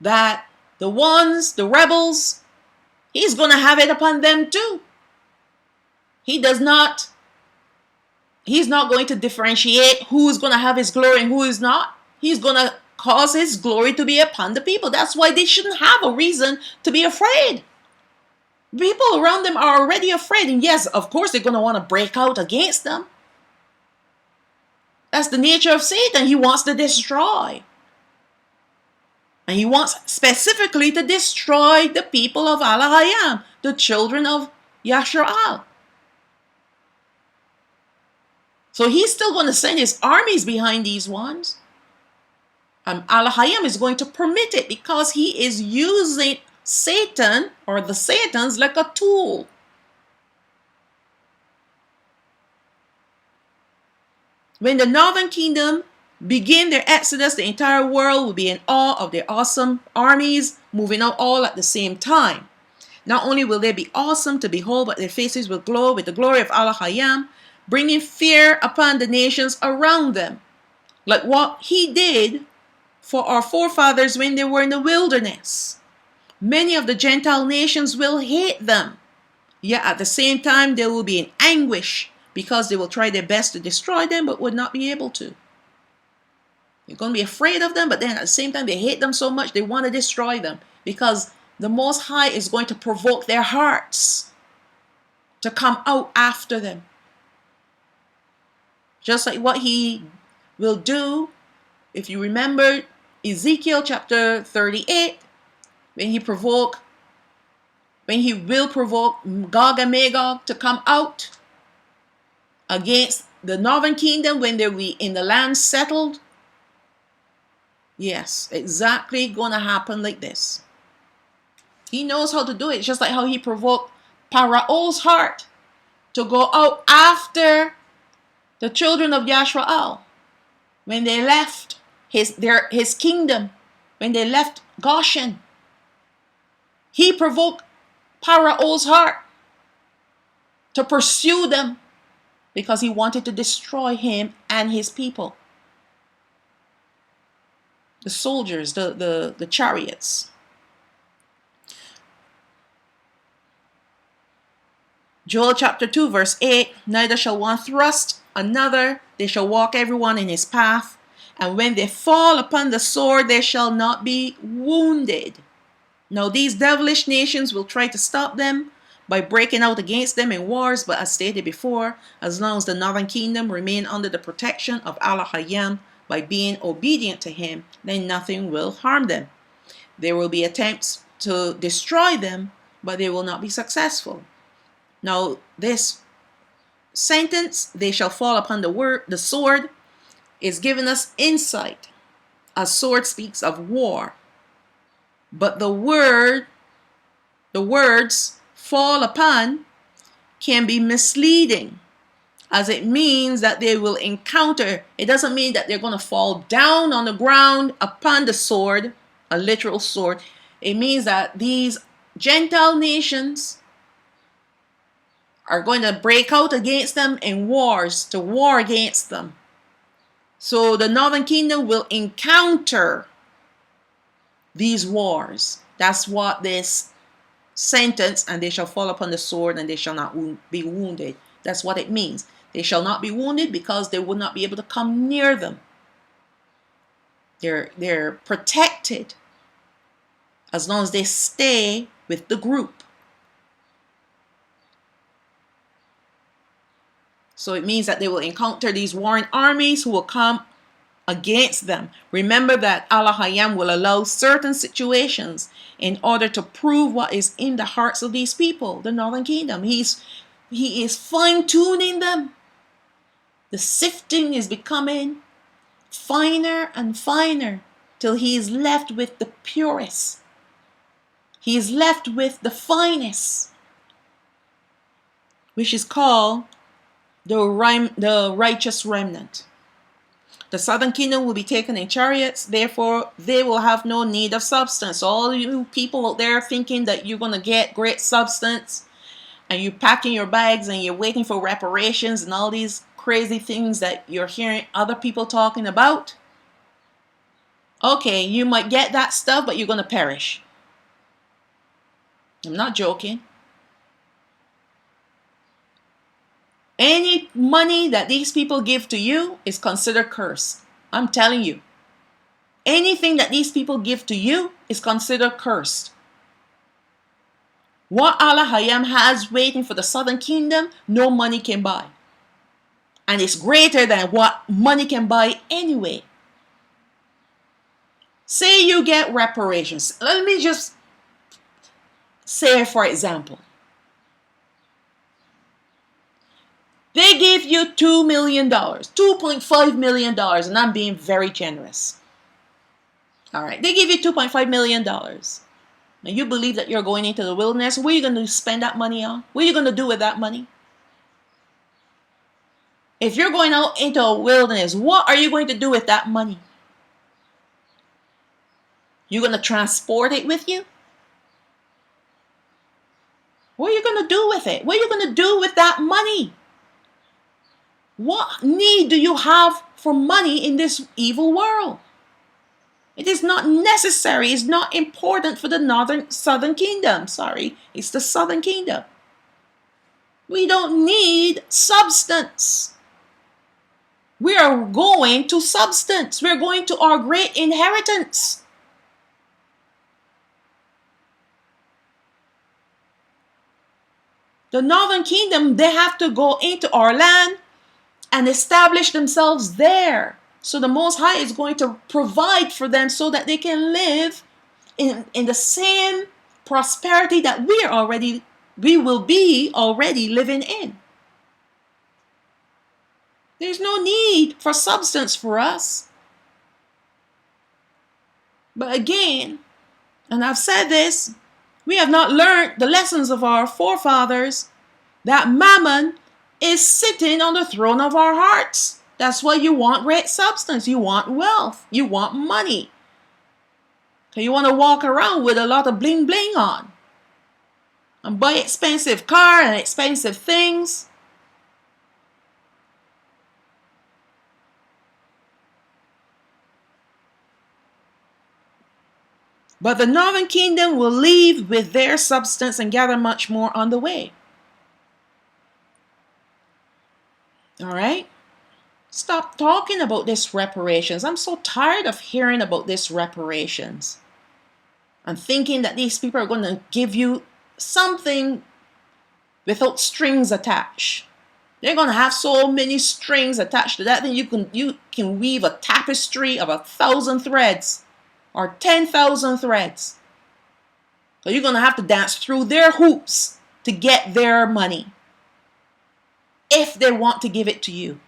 that the rebels, he's going to have it upon them too. He's not going to differentiate who's going to have his glory and who is not. He's going to cause his glory to be upon the people. That's why they shouldn't have a reason to be afraid. People around them are already afraid. And yes, of course, they're going to want to break out against them. That's the nature of Satan. He wants to destroy. And he wants specifically to destroy the people of Alahayam, the children of Yasharaal. So he's still going to send his armies behind these ones. And Alahayam is going to permit it because he is using Satan or the Satans like a tool. When the northern kingdom begin their exodus, the entire world will be in awe of their awesome armies moving out all at the same time. Not only will they be awesome to behold, but their faces will glow with the glory of Alahayam, bringing fear upon the nations around them, like what he did for our forefathers when they were in the wilderness. Many of the Gentile nations will hate them, yet at the same time they will be in anguish because they will try their best to destroy them but would not be able to. You're going to be afraid of them, but then at the same time they hate them so much they want to destroy them because the Most High is going to provoke their hearts to come out after them. Just like what he will do, if you remember Ezekiel chapter 38, when he will provoke Gog and Magog to come out against the northern kingdom when they will be in the land settled. Yes, exactly going to happen like this. He knows how to do it. It's just like how he provoked Pharaoh's heart to go out after the children of Yasharaal when they left his kingdom, when they left Goshen. He provoked Pharaoh's heart to pursue them because he wanted to destroy him and his people. The soldiers, the chariots. Joel chapter 2 verse 8, neither shall one thrust another, they shall walk everyone in his path, and when they fall upon the sword, they shall not be wounded. Now these devilish nations will try to stop them by breaking out against them in wars, but as stated before, as long as the northern kingdom remain under the protection of Alahayam by being obedient to him, then nothing will harm them. There will be attempts to destroy them, but they will not be successful. Now this sentence, they shall fall upon the sword, is giving us insight. A sword speaks of war. But the words fall upon can be misleading, as it means that they will encounter. It doesn't mean that they're going to fall down on the ground upon the sword, a literal sword. It means that these Gentile nations are going to break out against them in wars, to war against them. So the northern kingdom will encounter these wars. That's what this sentence, and they shall fall upon the sword and they shall not be wounded. That's what it means. They shall not be wounded because they will not be able to come near them. They're protected as long as they stay with the group. So it means that they will encounter these warring armies who will come against them. Remember that Alahayam will allow certain situations in order to prove what is in the hearts of these people, the northern kingdom. He is fine-tuning them. The sifting is becoming finer and finer till he is left with the purest. He is left with the finest, which is called the righteous remnant. The southern kingdom will be taken in chariots, therefore they will have no need of substance. All you people out there thinking that you're going to get great substance and you're packing your bags and you're waiting for reparations and all these crazy things that you're hearing other people talking about. Okay, you might get that stuff, but you're going to perish. I'm not joking. Any money that these people give to you is considered cursed. I'm telling you. Anything that these people give to you is considered cursed. What Alahayam has waiting for the southern kingdom, no money can buy. And it's greater than what money can buy anyway. Say you get reparations. Let me just say, for example, they give you $2 million, $2.5 million, and I'm being very generous. All right, they give you $2.5 million. Now you believe that you're going into the wilderness. What are you going to spend that money on? What are you going to do with that money? If you're going out into a wilderness, what are you going to do with that money? You're going to transport it with you? What are you going to do with it? What are you going to do with that money? What need do you have for money in this evil world? It is not necessary. It's not important for the southern kingdom. Sorry, it's the southern kingdom. We don't need substance. We are going to substance. We're going to our great inheritance. The northern kingdom, they have to go into our land and establish themselves there. So the Most High is going to provide for them so that they can live in the same prosperity that we will be already living in. There's no need for substance for us. But again, and I've said this, we have not learned the lessons of our forefathers that mammon is sitting on the throne of our hearts. That's why you want great substance. You want wealth. You want money. So you want to walk around with a lot of bling bling on and buy expensive car and expensive things. But the northern kingdom will leave with their substance and gather much more on the way. All right? Stop talking about this reparations. I'm so tired of hearing about this reparations and thinking that these people are going to give you something without strings attached. They're going to have so many strings attached to that, then you can weave a tapestry of 1,000 threads or 10,000 threads. So you're going to have to dance through their hoops to get their money if they want to give it to you.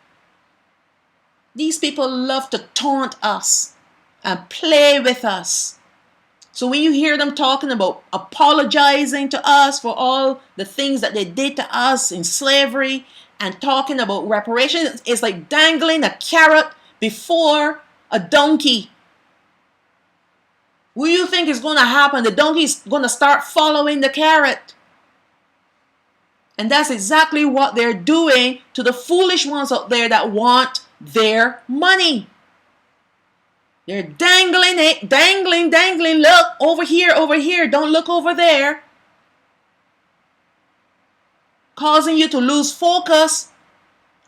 These people love to taunt us and play with us. So when you hear them talking about apologizing to us for all the things that they did to us in slavery and talking about reparations, it's like dangling a carrot before a donkey. What do you think is going to happen? The donkey's going to start following the carrot. And that's exactly what they're doing to the foolish ones out there that want their money. They're dangling it, dangling. Look, over here. Don't look over there. Causing you to lose focus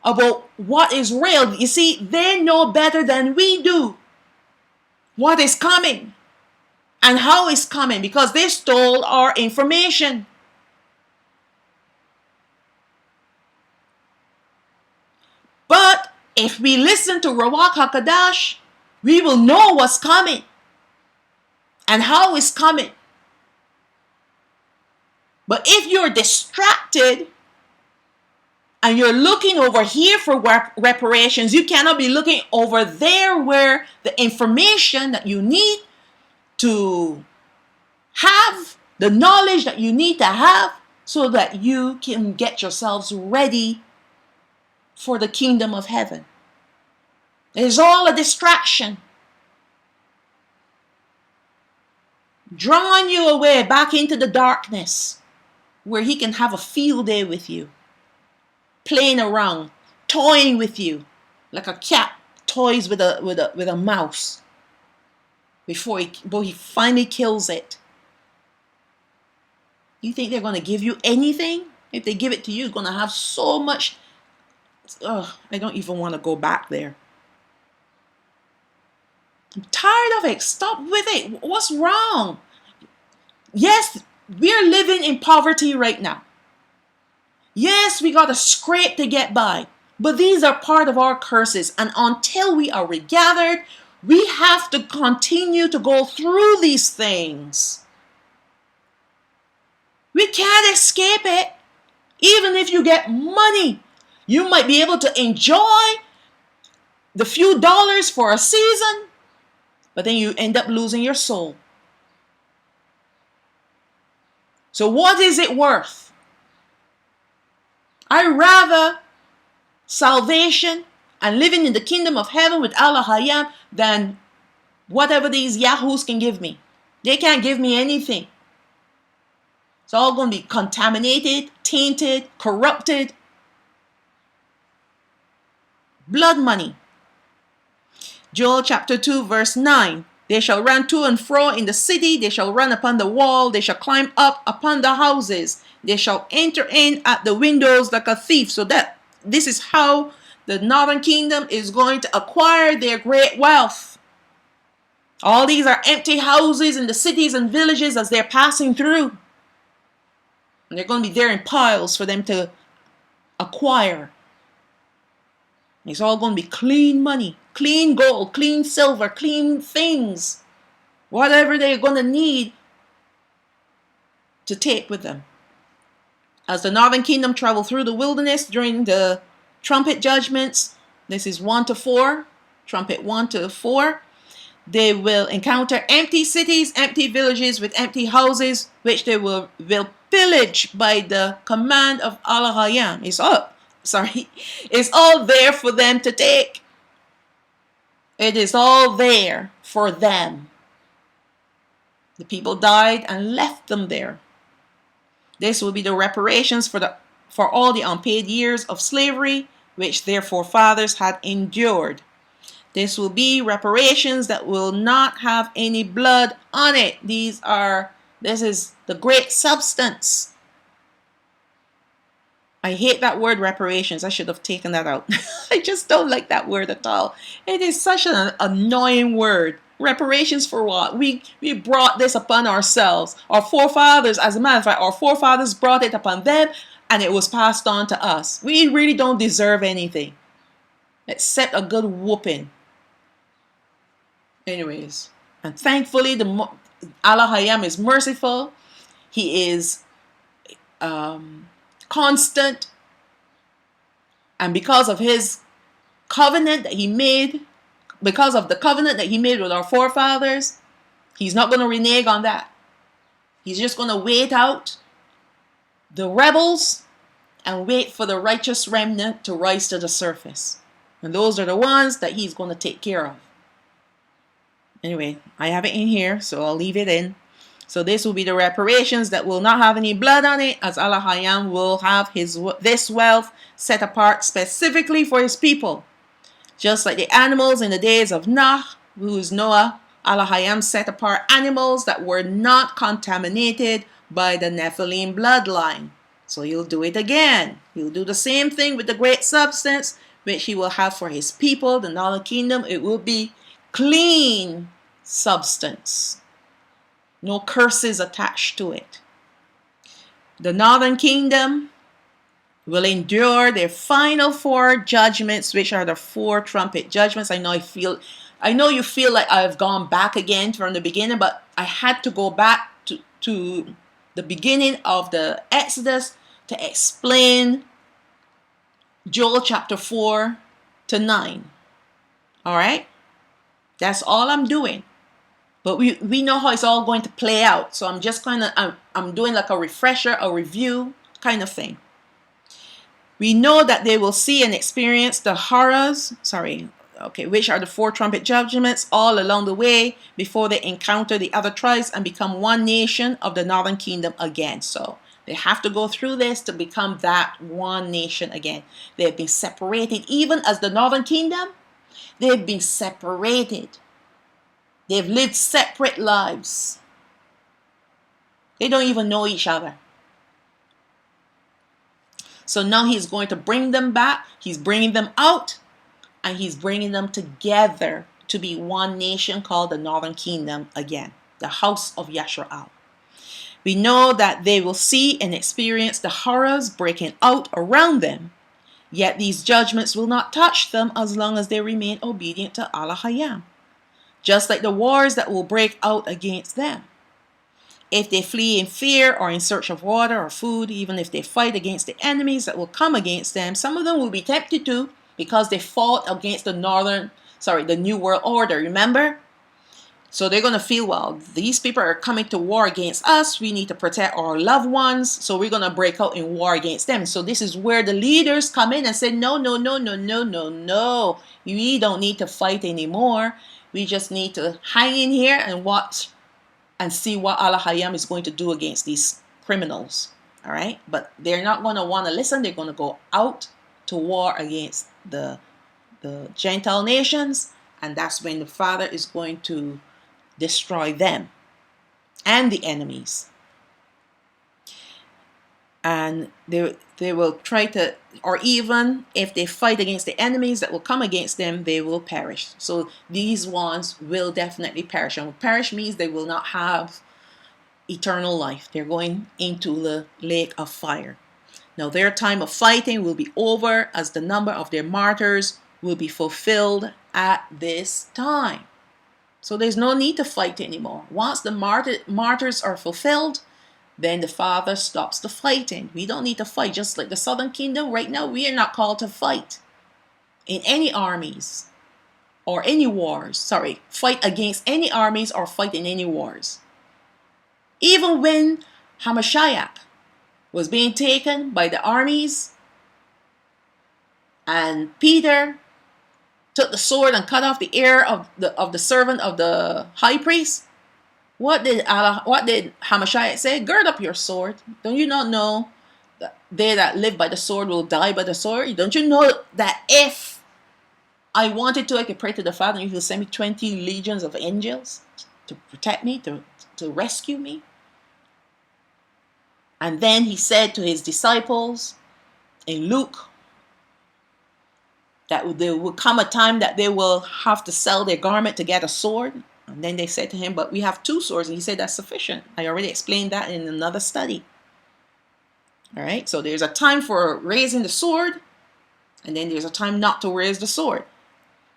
about what is real. You see, they know better than we do what is coming and how it's coming because they stole our information. But if we listen to Rawak HaKadash, we will know what's coming and how it's coming. But if you're distracted and you're looking over here for reparations, you cannot be looking over there where the information that you need to have, the knowledge that you need to have so that you can get yourselves ready for the kingdom of heaven. It's all a distraction. Drawing you away back into the darkness where he can have a field day with you. Playing around, toying with you like a cat toys with a mouse before he finally kills it. You think they're going to give you anything? If they give it to you, it's going to have so much. I don't even want to go back there. I'm tired of it. Stop with it. What's wrong? Yes, we're living in poverty right now. Yes, we got to scrape to get by, but these are part of our curses. And until we are regathered, we have to continue to go through these things. We can't escape it. Even if you get money, you might be able to enjoy the few dollars for a season, but then you end up losing your soul. So what is it worth? I rather salvation and living in the kingdom of heaven with Alahayam than whatever these yahoos can give me. They can't give me anything. It's all going to be contaminated, tainted, corrupted. Blood money. Joel chapter 2 verse 9. They shall run to and fro in the city. They shall run upon the wall. They shall climb up upon the houses. They shall enter in at the windows like a thief. So that this is how the northern kingdom is going to acquire their great wealth. All these are empty houses in the cities and villages as they're passing through. And they're going to be there in piles for them to acquire. It's all going to be clean money, clean gold, clean silver, clean things. Whatever they're going to need to take with them. As the northern kingdom travel through the wilderness during the trumpet judgments, this is 1 to 4, trumpet 1 to 4, they will encounter empty cities, empty villages with empty houses, which they will pillage by the command of Alahayam. It's all there for them to take. It is all there for them. The people died and left them there. This will be the reparations for all the unpaid years of slavery which their forefathers had endured. This will be reparations that will not have any blood on it. This is the great substance. I hate that word reparations. I should have taken that out. I just don't like that word at all. It is such an annoying word. Reparations for what? We brought this upon ourselves. Our forefathers, as a matter of fact, our forefathers brought it upon them and it was passed on to us. We really don't deserve anything except a good whooping. Anyways, and thankfully Alahayam is merciful. He is constant, and because of his covenant that he made, because of the covenant that he made with our forefathers, he's not going to renege on that. He's just going to wait out the rebels and wait for the righteous remnant to rise to the surface, and those are the ones that he's going to take care of. Anyway, I have it in here, so I'll leave it in. So this will be the reparations that will not have any blood on it, as Alahayam will have this wealth set apart specifically for his people. Just like the animals in the days of Noah, who is Noah, Alahayam set apart animals that were not contaminated by the Nephilim bloodline. So he'll do it again. He'll do the same thing with the great substance, which he will have for his people, the northern kingdom. It will be clean substance. No curses attached to it. The northern kingdom will endure their final 4 judgments, which are the 4 trumpet judgments. I know you feel like I've gone back again from the beginning, but I had to go back to the beginning of the Exodus to explain Joel chapter 4 to 9. All right? That's all I'm doing. But we know how it's all going to play out. So I'm just I'm doing like a refresher, a review kind of thing. We know that they will see and experience the horrors, which are the 4 trumpet judgments all along the way before they encounter the other tribes and become one nation of the northern kingdom again. So they have to go through this to become that one nation again. They've been separated. Even as the northern kingdom, they've been separated. They've lived separate lives. They don't even know each other. So now he's going to bring them back. He's bringing them out. And he's bringing them together to be one nation called the Northern Kingdom again. The house of Yasharaal. We know that they will see and experience the horrors breaking out around them, yet these judgments will not touch them as long as they remain obedient to Alahayam, just like the wars that will break out against them. If they flee in fear or in search of water or food, even if they fight against the enemies that will come against them, some of them will be tempted to, because they fought against the New World Order, remember? So they're going to feel, well, these people are coming to war against us. We need to protect our loved ones. So we're going to break out in war against them. So this is where the leaders come in and say, no, no, no, no, no, no, no. We don't need to fight anymore. We just need to hang in here and watch and see what Alahayam is going to do against these criminals. All right. But they're not going to want to listen. They're going to go out to war against the Gentile nations. And that's when the Father is going to destroy them and the enemies. And they will try to, or even if they fight against the enemies that will come against them, they will perish. So these ones will definitely perish. And perish means they will not have eternal life. They're going into the lake of fire. Now their time of fighting will be over, as the number of their martyrs will be fulfilled at this time. So there's no need to fight anymore. Once the martyrs are fulfilled, then the Father stops the fighting. We don't need to fight. Just like the Southern Kingdom, right now we are not called to fight in any armies or any wars. Fight against any armies or fight in any wars. Even when Hamashiach was being taken by the armies and Peter took the sword and cut off the ear of the servant of the high priest, what did Hamashiach say? Gird up your sword. Don't you not know that they that live by the sword will die by the sword? Don't you know that if I wanted to, I could pray to the Father and He will send me 20 legions of angels to protect me, to rescue me? And then He said to His disciples in Luke that there will come a time that they will have to sell their garment to get a sword. And then they said to Him, but we have 2 swords. And He said, that's sufficient. I already explained that in another study. All right. So there's a time for raising the sword. And then there's a time not to raise the sword.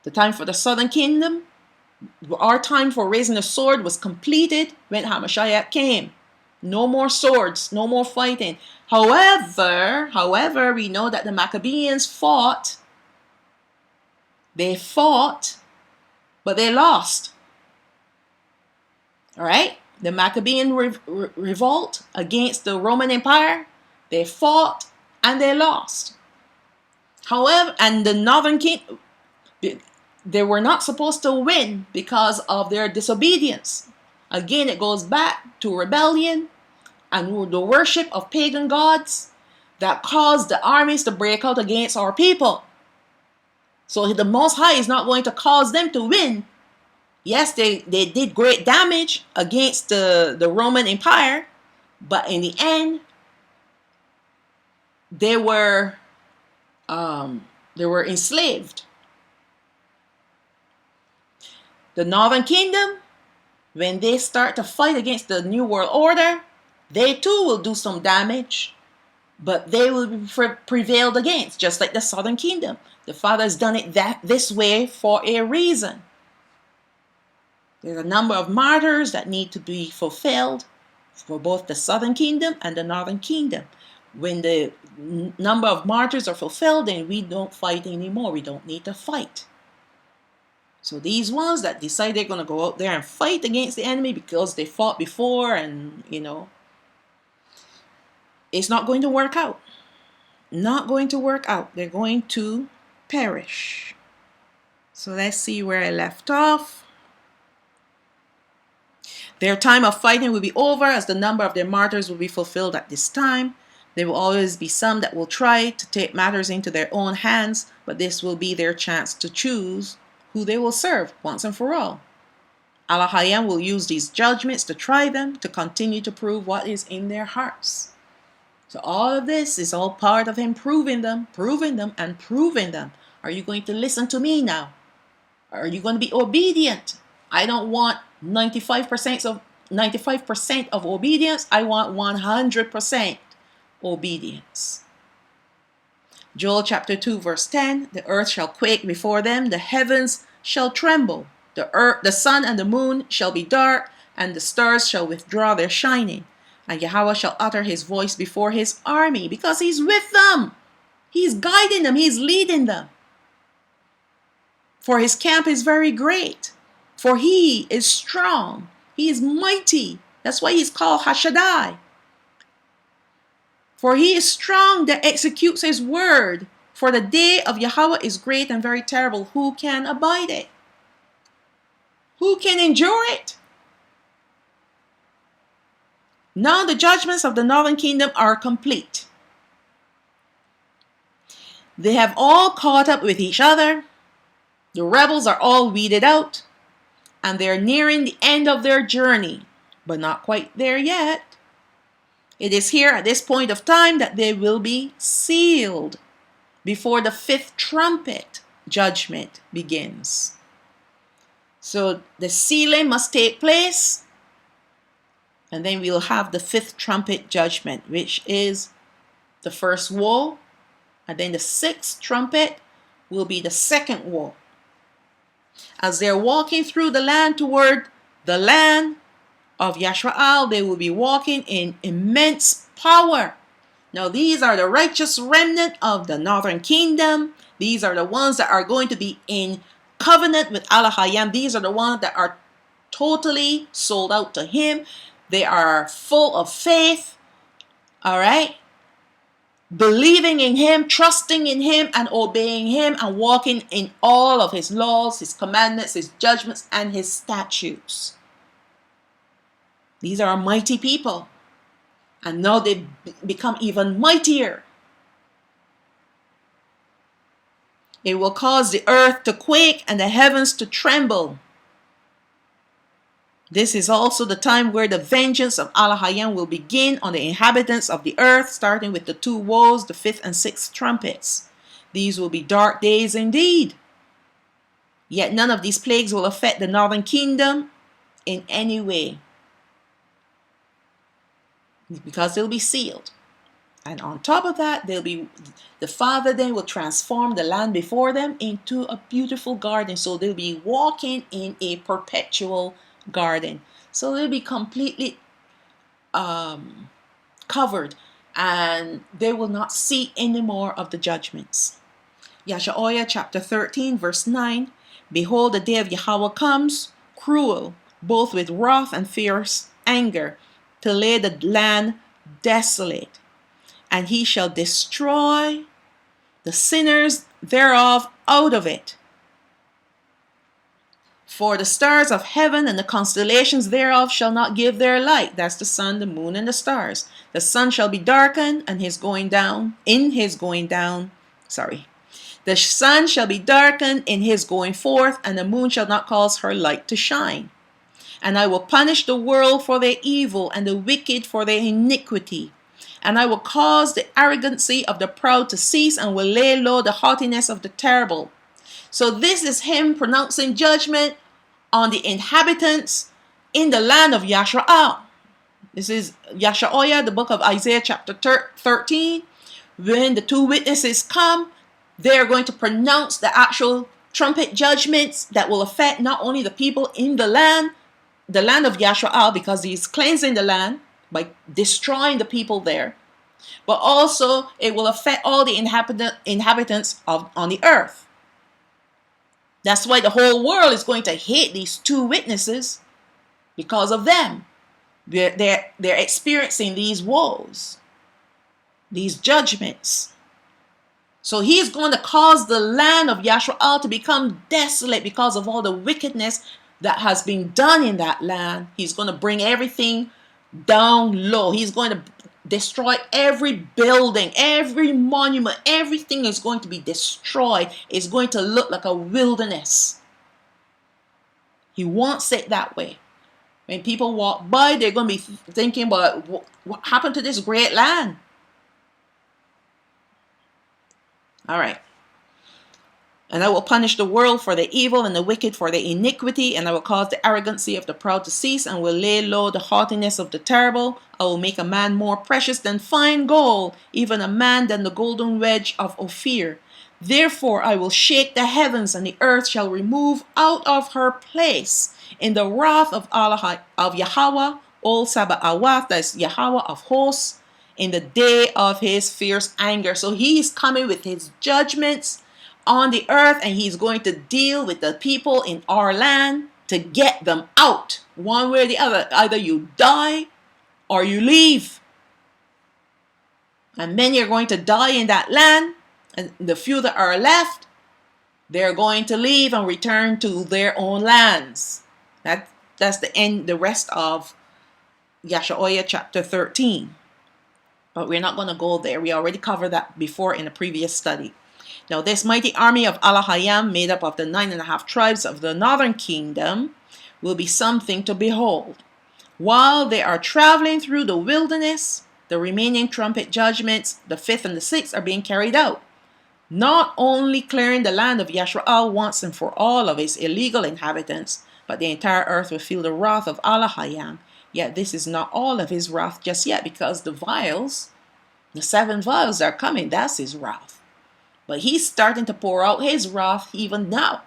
The time for the Southern Kingdom, our time for raising the sword was completed when Hamashiach came. No more swords, no more fighting. However, we know that the Maccabees fought. They fought, but they lost. All right? The Maccabean revolt against the Roman Empire, they fought and they lost. However, and the Northern Kingdom, they were not supposed to win because of their disobedience. Again, it goes back to rebellion and the worship of pagan gods that caused the armies to break out against our people. So the Most High is not going to cause them to win. Yes, they did great damage against the Roman Empire, but in the end, they were enslaved. The Northern Kingdom, when they start to fight against the New World Order, they too will do some damage, but they will be prevailed against, just like the Southern Kingdom. The Father has done it this way for a reason. There's a number of martyrs that need to be fulfilled for both the Southern Kingdom and the Northern Kingdom. When the number of martyrs are fulfilled, then we don't fight anymore. We don't need to fight. So these ones that decide they're going to go out there and fight against the enemy because they fought before and, it's not going to work out. Not going to work out. They're going to perish. So let's see where I left off. Their time of fighting will be over, as the number of their martyrs will be fulfilled at this time. There will always be some that will try to take matters into their own hands, but this will be their chance to choose who they will serve once and for all. Alahayam will use these judgments to try them, to continue to prove what is in their hearts. So all of this is all part of Him proving them, and proving them. Are you going to listen to me now? Are you going to be obedient? I don't want 95% 95% of obedience. I want 100% obedience. Joel chapter 2 verse 10, the earth shall quake before them, the heavens shall tremble, the sun and the moon shall be dark, and the stars shall withdraw their shining. And Yahweh shall utter his voice before his army, because he's with them. He's guiding them, he's leading them. For his camp is very great, for he is strong, he is mighty. That's why he's called Hashaddai. For he is strong that executes his word. For the day of Yahweh is great and very terrible. Who can abide it? Who can endure it? Now the judgments of the northern kingdom are complete. They have all caught up with each other. The rebels are all weeded out. And they're nearing the end of their journey. But not quite there yet. It is here at this point of time that they will be sealed before the fifth trumpet judgment begins. So the sealing must take place, and then we'll have the fifth trumpet judgment, which is the first woe, and then the sixth trumpet will be the second woe. As they're walking through the land toward the land of Yasharaal, they will be walking in immense power. Now these are the righteous remnant of the northern kingdom. These are the ones that are going to be in covenant with Alahayam. These are the ones that are totally sold out to him. They are full of faith, all right? Believing in him, trusting in him, and obeying him, and walking in all of his laws, his commandments, his judgments, and his statutes. These are mighty people. And now they've become even mightier. It will cause the earth to quake and the heavens to tremble. This is also the time where the vengeance of Alahayam will begin on the inhabitants of the earth, starting with the two woes, the fifth and sixth trumpets. These will be dark days indeed. Yet none of these plagues will affect the northern kingdom in any way, because they'll be sealed. And on top of that, the Father then will transform the land before them into a beautiful garden. So they'll be walking in a perpetual garden. So they'll be completely covered, and they will not see any more of the judgments. Yasharaal chapter 13 verse 9, behold, the day of Yahweh comes, cruel, both with wrath and fierce anger, to lay the land desolate, and he shall destroy the sinners thereof out of it. For the stars of heaven and the constellations thereof shall not give their light. That's the sun, the moon, and the stars. The sun shall be darkened and his going down, The sun shall be darkened in his going forth, and the moon shall not cause her light to shine. And I will punish the world for their evil, and the wicked for their iniquity. And I will cause the arrogancy of the proud to cease, and will lay low the haughtiness of the terrible. So this is him pronouncing judgment on the inhabitants in the land of Yasharaal. This is Yasharaal, the book of Isaiah chapter 13. When the two witnesses come, they are going to pronounce the actual trumpet judgments that will affect not only the people in the land of Yasharaal, because he's cleansing the land by destroying the people there, but also it will affect all the inhabitants on the earth. That's why the whole world is going to hate these two witnesses, because of them. They're experiencing these woes, these judgments. So he's going to cause the land of Yasharaal to become desolate because of all the wickedness that has been done in that land. He's going to bring everything down low. He's going to destroy every building, every monument. Everything is going to be destroyed. It's going to look like a wilderness. He wants it that way. When people walk by, they're going to be thinking about what happened to this great land. All right. And I will punish the world for the evil and the wicked for the iniquity, and I will cause the arrogancy of the proud to cease, and will lay low the haughtiness of the terrible. I will make a man more precious than fine gold, even a man than the golden wedge of Ophir. Therefore I will shake the heavens, and the earth shall remove out of her place in the wrath of Yahweh, Ol Sabaoth, that's Yahweh of hosts, in the day of his fierce anger. So he is coming with his judgments on the earth, and he's going to deal with the people in our land to get them out one way or the other. Either you die or you leave. And many are going to die in that land, and the few that are left, they're going to leave and return to their own lands. That's the end, the rest of Yasharaal chapter 13. But we're not going to go there. We already covered that before in a previous study. Now, this mighty army of Alahayam, made up of the 9.5 tribes of the northern kingdom, will be something to behold. While they are traveling through the wilderness, the remaining trumpet judgments, the 5th and the 6th, are being carried out, not only clearing the land of Yasharaal once and for all of its illegal inhabitants, but the entire earth will feel the wrath of Alahayam. Yet this is not all of his wrath just yet, because the vials, the 7 vials are coming. That's his wrath. But he's starting to pour out his wrath even now.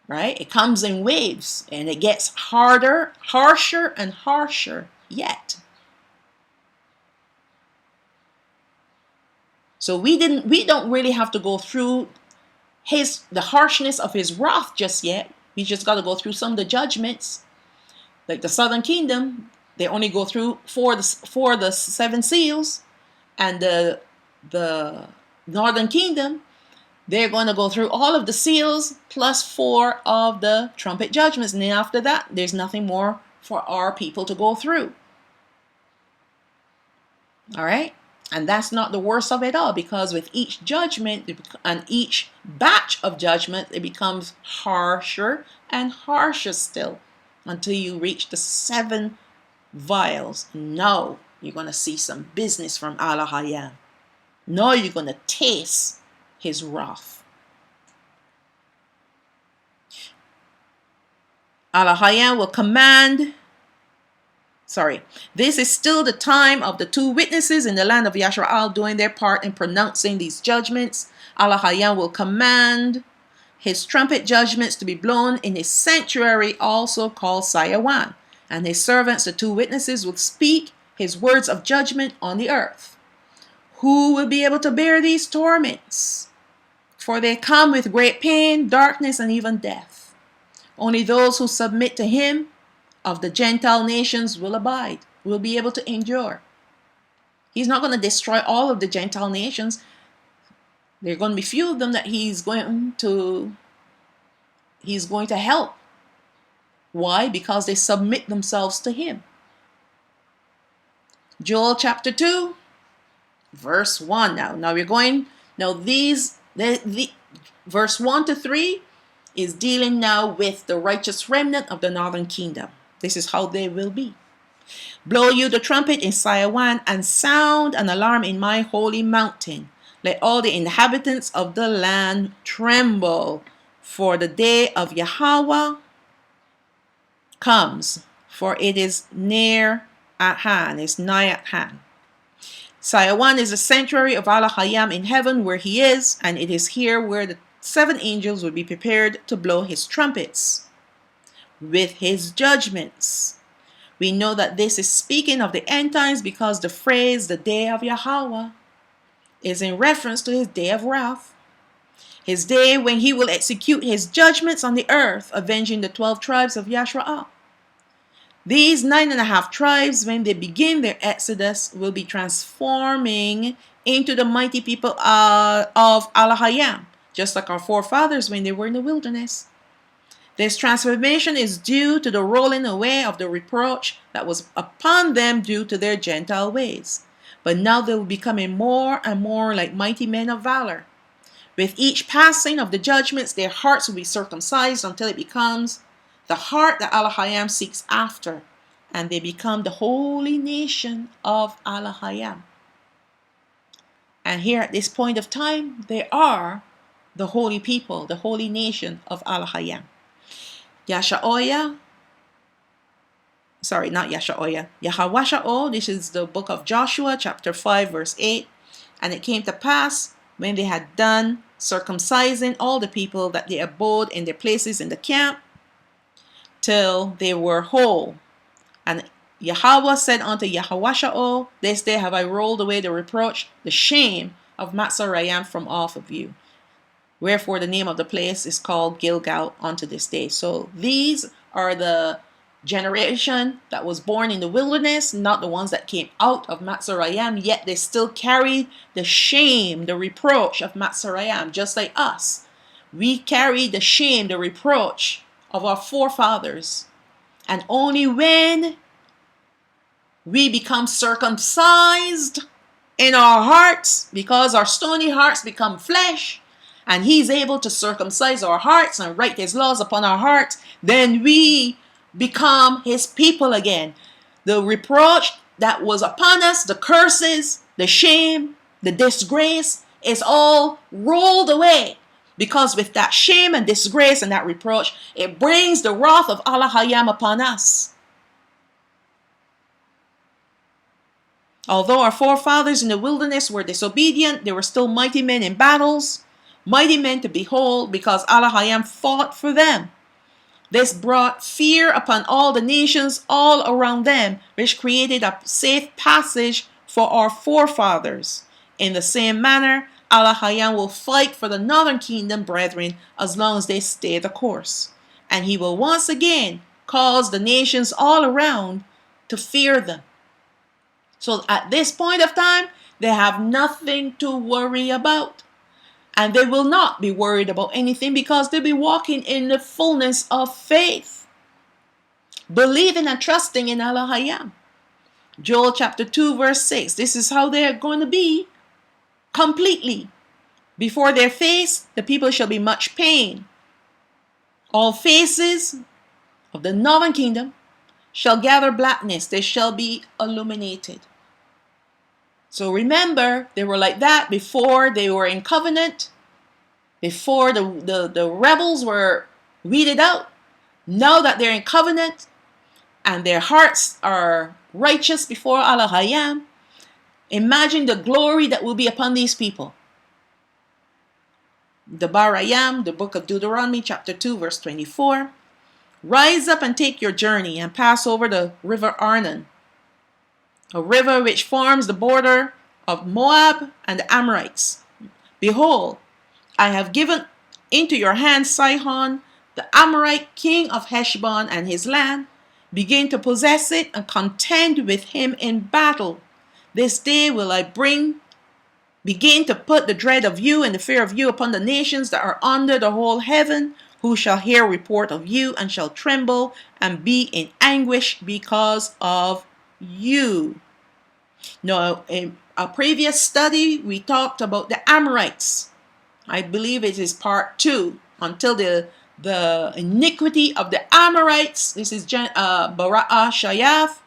Right? It comes in waves, and it gets harder, harsher, and harsher yet. So we don't really have to go through the harshness of his wrath just yet. We just got to go through some of the judgments. Like the southern kingdom, they only go through for the 7 seals, and the northern kingdom, they're going to go through all of the seals plus 4 of the trumpet judgments. And then after that, there's nothing more for our people to go through. All right? And that's not the worst of it all, because with each judgment and each batch of judgment, it becomes harsher and harsher still until you reach the 7 vials. Now you're going to see some business from Alahayam. Now you're going to taste his wrath. Alahayam will command. This is still the time of the 2 witnesses in the land of Yasharaal doing their part in pronouncing these judgments. Alahayam will command his trumpet judgments to be blown in his sanctuary, also called Shalawam, and his servants, the 2 witnesses, will speak his words of judgment on the earth. Who will be able to bear these torments? For they come with great pain, darkness, and even death. Only those who submit to him of the Gentile nations will abide, will be able to endure. He's not going to destroy all of the Gentile nations. There are going to be few of them that he's going to help. Why? Because they submit themselves to him. Joel chapter 2, verse 1 now. Verse 1 to 3 is dealing now with the righteous remnant of the northern kingdom. This is how they will be. Blow you the trumpet in Shalawam, and sound an alarm in my holy mountain. Let all the inhabitants of the land tremble, for the day of Yahweh comes, for it is near at hand, it's nigh at hand. Shalawam is the sanctuary of Alahayam in heaven, where he is, and it is here where the 7 angels will be prepared to blow his trumpets with his judgments. We know that this is speaking of the end times, because the phrase, the day of Yahweh, is in reference to his day of wrath. His day when he will execute his judgments on the earth, avenging the 12 tribes of Yasharaal. These 9.5 tribes, when they begin their exodus, will be transforming into the mighty people of Alahayam, just like our forefathers when they were in the wilderness. This transformation is due to the rolling away of the reproach that was upon them due to their Gentile ways. But now they will be becoming more and more like mighty men of valor. With each passing of the judgments, their hearts will be circumcised until it becomes the heart that Alahayam seeks after, and they become the holy nation of Alahayam. And here at this point of time, they are the holy people, the holy nation of Alahayam. Yasha'oya, sorry, not Yasha'oya, Yahawasha'o, this is the book of Joshua, chapter 5, verse 8. And it came to pass, when they had done circumcising all the people, that they abode in their places in the camp, till they were whole. And Yahweh said unto Yahawasha'o, this day have I rolled away the reproach, the shame of Matzarayam from off of you. Wherefore the name of the place is called Gilgal unto this day. So these are the generation that was born in the wilderness, not the ones that came out of Matzarayam, yet they still carry the shame, the reproach of Matzarayam, just like us. We carry the shame, the reproach of our forefathers. And only when we become circumcised in our hearts, because our stony hearts become flesh, and he's able to circumcise our hearts and write his laws upon our hearts, then we become his people again. The reproach that was upon us, the curses, the shame, the disgrace, is all rolled away. Because with that shame and disgrace and that reproach, it brings the wrath of Alahayam upon us. Although our forefathers in the wilderness were disobedient, they were still mighty men in battles, mighty men to behold, because Alahayam fought for them. This brought fear upon all the nations all around them, which created a safe passage for our forefathers. In the same manner, Alahayam will fight for the northern kingdom brethren as long as they stay the course. And he will once again cause the nations all around to fear them. So at this point of time, they have nothing to worry about. And they will not be worried about anything because they'll be walking in the fullness of faith, believing and trusting in Alahayam. Joel chapter 2 verse 6. This is how they are going to be completely. Before their face, the people shall be much pain. All faces of the northern kingdom shall gather blackness. They shall be illuminated. So remember, they were like that before they were in covenant, before the rebels were weeded out. Now that they're in covenant and their hearts are righteous before Alahayam, imagine the glory that will be upon these people. The Barayam, the book of Deuteronomy, chapter 2, verse 24. Rise up and take your journey and pass over the river Arnon, a river which forms the border of Moab and the Amorites. Behold, I have given into your hand Sihon, the Amorite king of Heshbon and his land. Begin to possess it and contend with him in battle. This day will I begin to put the dread of you and the fear of you upon the nations that are under the whole heaven, who shall hear report of you and shall tremble and be in anguish because of you. Now, in a previous study, we talked about the Amorites. I believe it is part 2, until the iniquity of the Amorites. This is Bara'ah Shayath,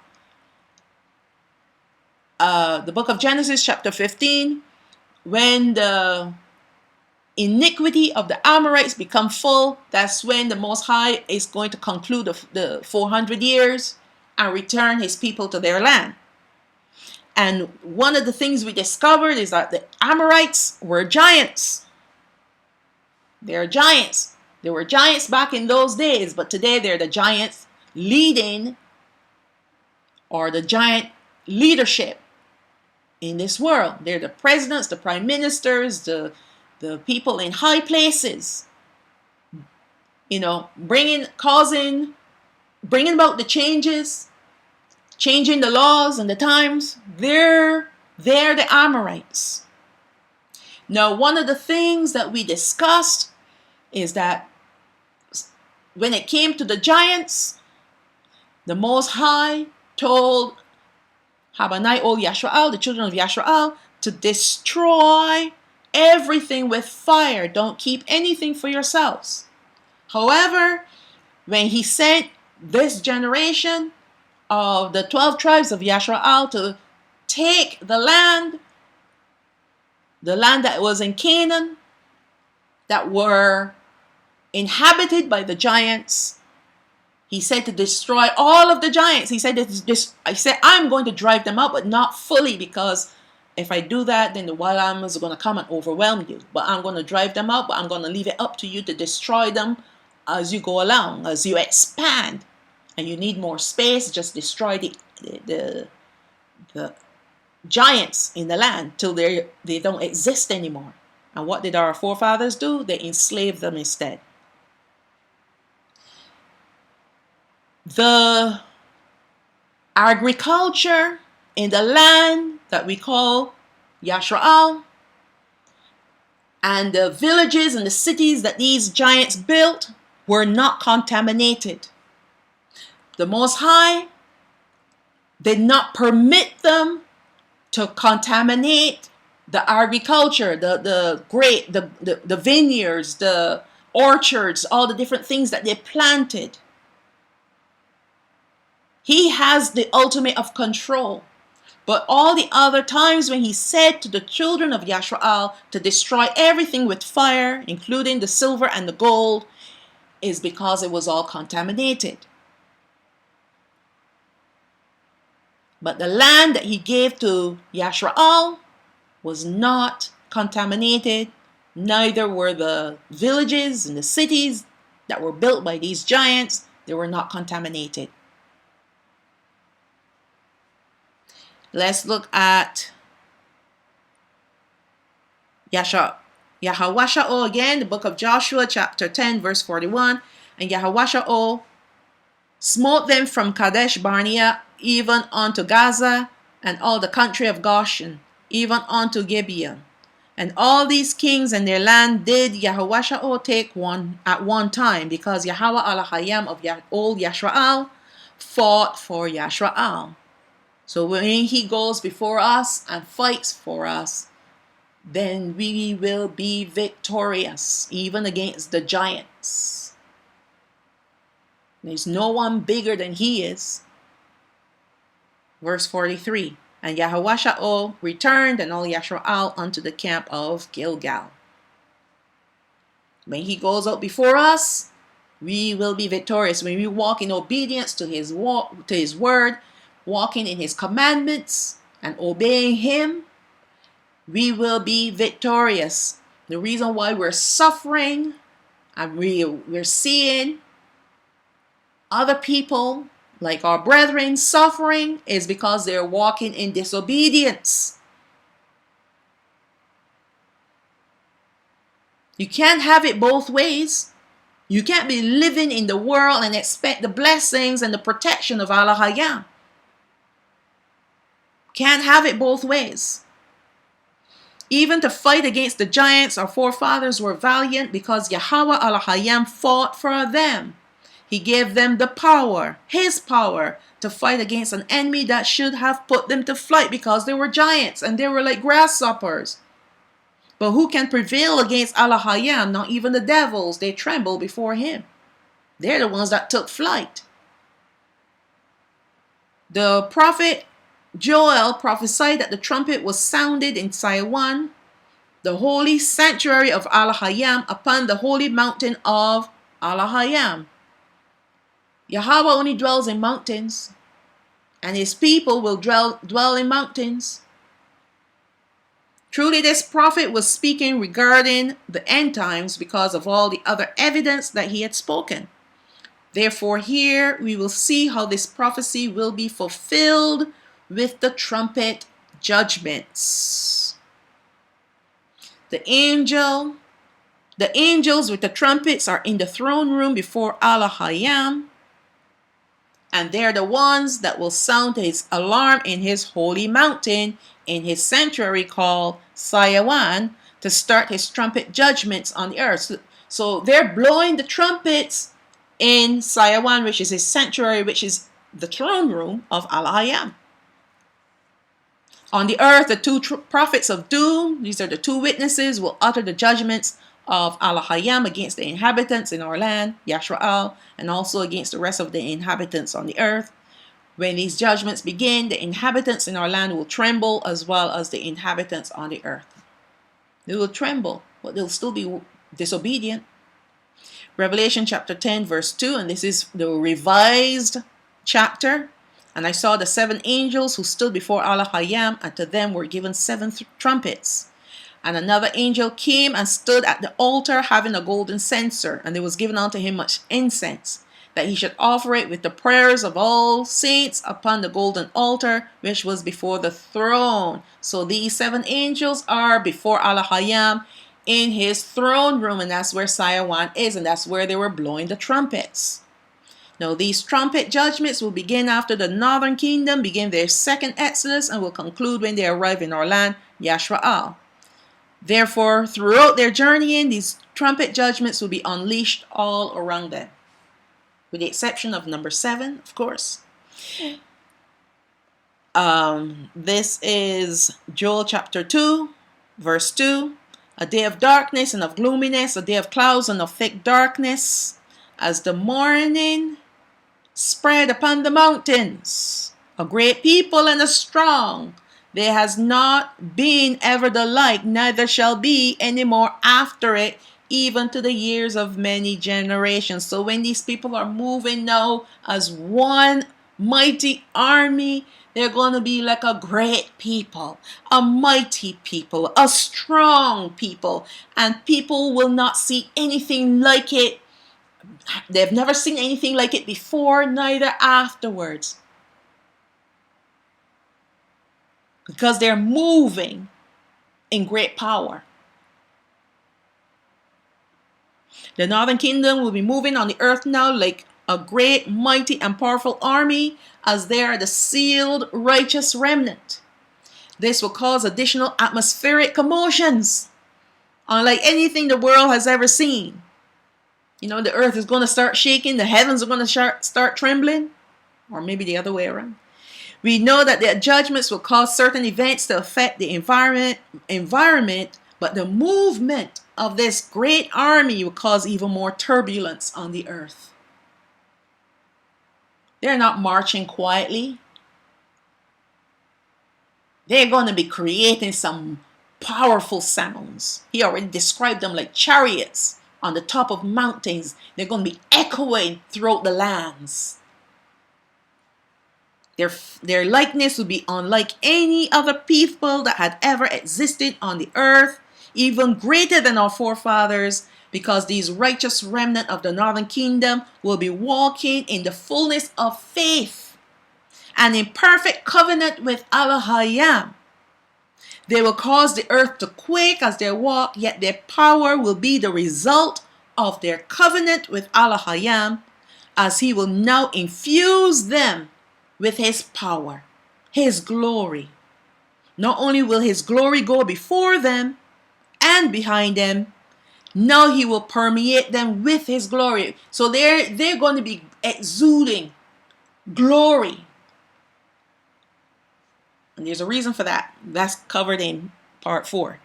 the book of Genesis chapter 15. When the iniquity of the Amorites become full, that's when the Most High is going to conclude the 400 years and return his people to their land. And one of the things we discovered is that the Amorites were giants. They're giants. They were giants back in those days, but today they're the giants leading, or the giant leadership in this world. They're the presidents, the prime ministers, the people in high places, bringing about the changes, changing the laws and the times. They're the Amorites. Now, one of the things that we discussed is that when it came to the giants, the Most High told Habanai ol Yasharaal, the children of Yasharaal, to destroy everything with fire. Don't keep anything for yourselves. However, when he sent this generation of the 12 tribes of Yasharaal to take the land that was in Canaan, that were inhabited by the giants. He said to destroy all of the giants. He said, I'm going to drive them out, but not fully, because if I do that, then the wild animals are going to come and overwhelm you. But I'm going to drive them out, but I'm going to leave it up to you to destroy them as you go along, as you expand. And you need more space, just destroy the giants in the land till they don't exist anymore. And what did our forefathers do? They enslaved them instead. The agriculture in the land that we call Yasharaal, and the villages and the cities that these giants built were not contaminated. The Most High did not permit them to contaminate the agriculture, the vineyards, the orchards, all the different things that they planted. He has the ultimate of control. But all the other times when he said to the children of Yasharaal to destroy everything with fire, including the silver and the gold, is because it was all contaminated. But the land that he gave to Yasharaal was not contaminated. Neither were the villages and the cities that were built by these giants. They were not contaminated. Let's look at Yahawasha'o again, the book of Joshua, chapter 10, verse 41. And Yahawasha'o smote them from Kadesh Barnea even unto Gaza, and all the country of Goshen, even unto Gibeon. And all these kings and their land did Yahawasha'o take at one time, because Yahweh Alahayam of old Yasharaal fought for Yasharaal. So when he goes before us and fights for us, then we will be victorious, even against the giants. There's no one bigger than he is. Verse 43, and Yahawasha'o returned and all Yasharaal unto the camp of Gilgal. When he goes out before us, we will be victorious. When we walk in obedience to his word, walking in his commandments and obeying him, we will be victorious. The reason why we're suffering and we're seeing other people like our brethren suffering is because they're walking in disobedience. You can't have it both ways. You can't be living in the world and expect the blessings and the protection of Alahayam. Can't have it both ways. Even to fight against the giants, our forefathers were valiant because Yahweh Alahayam fought for them. He gave them the power, his power, to fight against an enemy that should have put them to flight because they were giants and they were like grasshoppers. But who can prevail against Alahayam? Not even the devils. They tremble before him. They're the ones that took flight. The prophet Joel prophesied that the trumpet was sounded in Shalawam, the holy sanctuary of Alahayam, upon the holy mountain of Alahayam. Yahweh only dwells in mountains, and his people will dwell in mountains. Truly, this prophet was speaking regarding the end times because of all the other evidence that he had spoken. Therefore, here we will see how this prophecy will be fulfilled with the trumpet judgments. The angels with the trumpets are in the throne room before Alahayam, and they're the ones that will sound his alarm in his holy mountain, in his sanctuary called Shalawam, to start his trumpet judgments on the earth. So they're blowing the trumpets in Shalawam, which is his sanctuary, which is the throne room of Alahayam. On the earth, the two prophets of doom, these are the two witnesses, will utter the judgments of Alahayam against the inhabitants in our land, Yasharaal, and also against the rest of the inhabitants on the earth. When these judgments begin, the inhabitants in our land will tremble as well as the inhabitants on the earth. They will tremble, but they'll still be disobedient. Revelation chapter 10 verse 2, and this is the revised chapter. And I saw the 7 angels who stood before Alahayam, and to them were given 7 trumpets. And another angel came and stood at the altar, having a golden censer, and there was given unto him much incense, that he should offer it with the prayers of all saints upon the golden altar, which was before the throne. So these 7 angels are before Alahayam in his throne room, and that's where Shalawam is, and that's where they were blowing the trumpets. Now these trumpet judgments will begin after the northern kingdom begin their second exodus, and will conclude when they arrive in our land, Yasharaal. Therefore, throughout their journeying, these trumpet judgments will be unleashed all around them, with the exception of number 7, of course. This is Joel chapter 2, verse 2. A day of darkness and of gloominess, a day of clouds and of thick darkness, as the morning spread upon the mountains. A great people and a strong. There has not been ever the like, neither shall be any more after it, even to the years of many generations. So when these people are moving now as one mighty army, they're going to be like a great people, a mighty people, a strong people, and people will not see anything like it. They've never seen anything like it before, neither afterwards. Because they're moving in great power. The northern kingdom will be moving on the earth now like a great, mighty, and powerful army, as they are the sealed, righteous remnant. This will cause additional atmospheric commotions, unlike anything the world has ever seen. You know, the earth is going to start shaking, the heavens are going to start trembling, or maybe the other way around. We know that the judgments will cause certain events to affect the environment, but the movement of this great army will cause even more turbulence on the earth. They're not marching quietly. They're going to be creating some powerful sounds. He already described them like chariots on the top of mountains. They're going to be echoing throughout the lands. Their likeness will be unlike any other people that had ever existed on the earth, even greater than our forefathers, because these righteous remnant of the northern kingdom will be walking in the fullness of faith and in perfect covenant with Alahayam. They will cause the earth to quake as they walk, yet their power will be the result of their covenant with Alahayam, as he will now infuse them with his power, his glory. Not only will his glory go before them and behind them, now he will permeate them with his glory. So they're going to be exuding glory. And there's a reason for that. That's covered in part 4.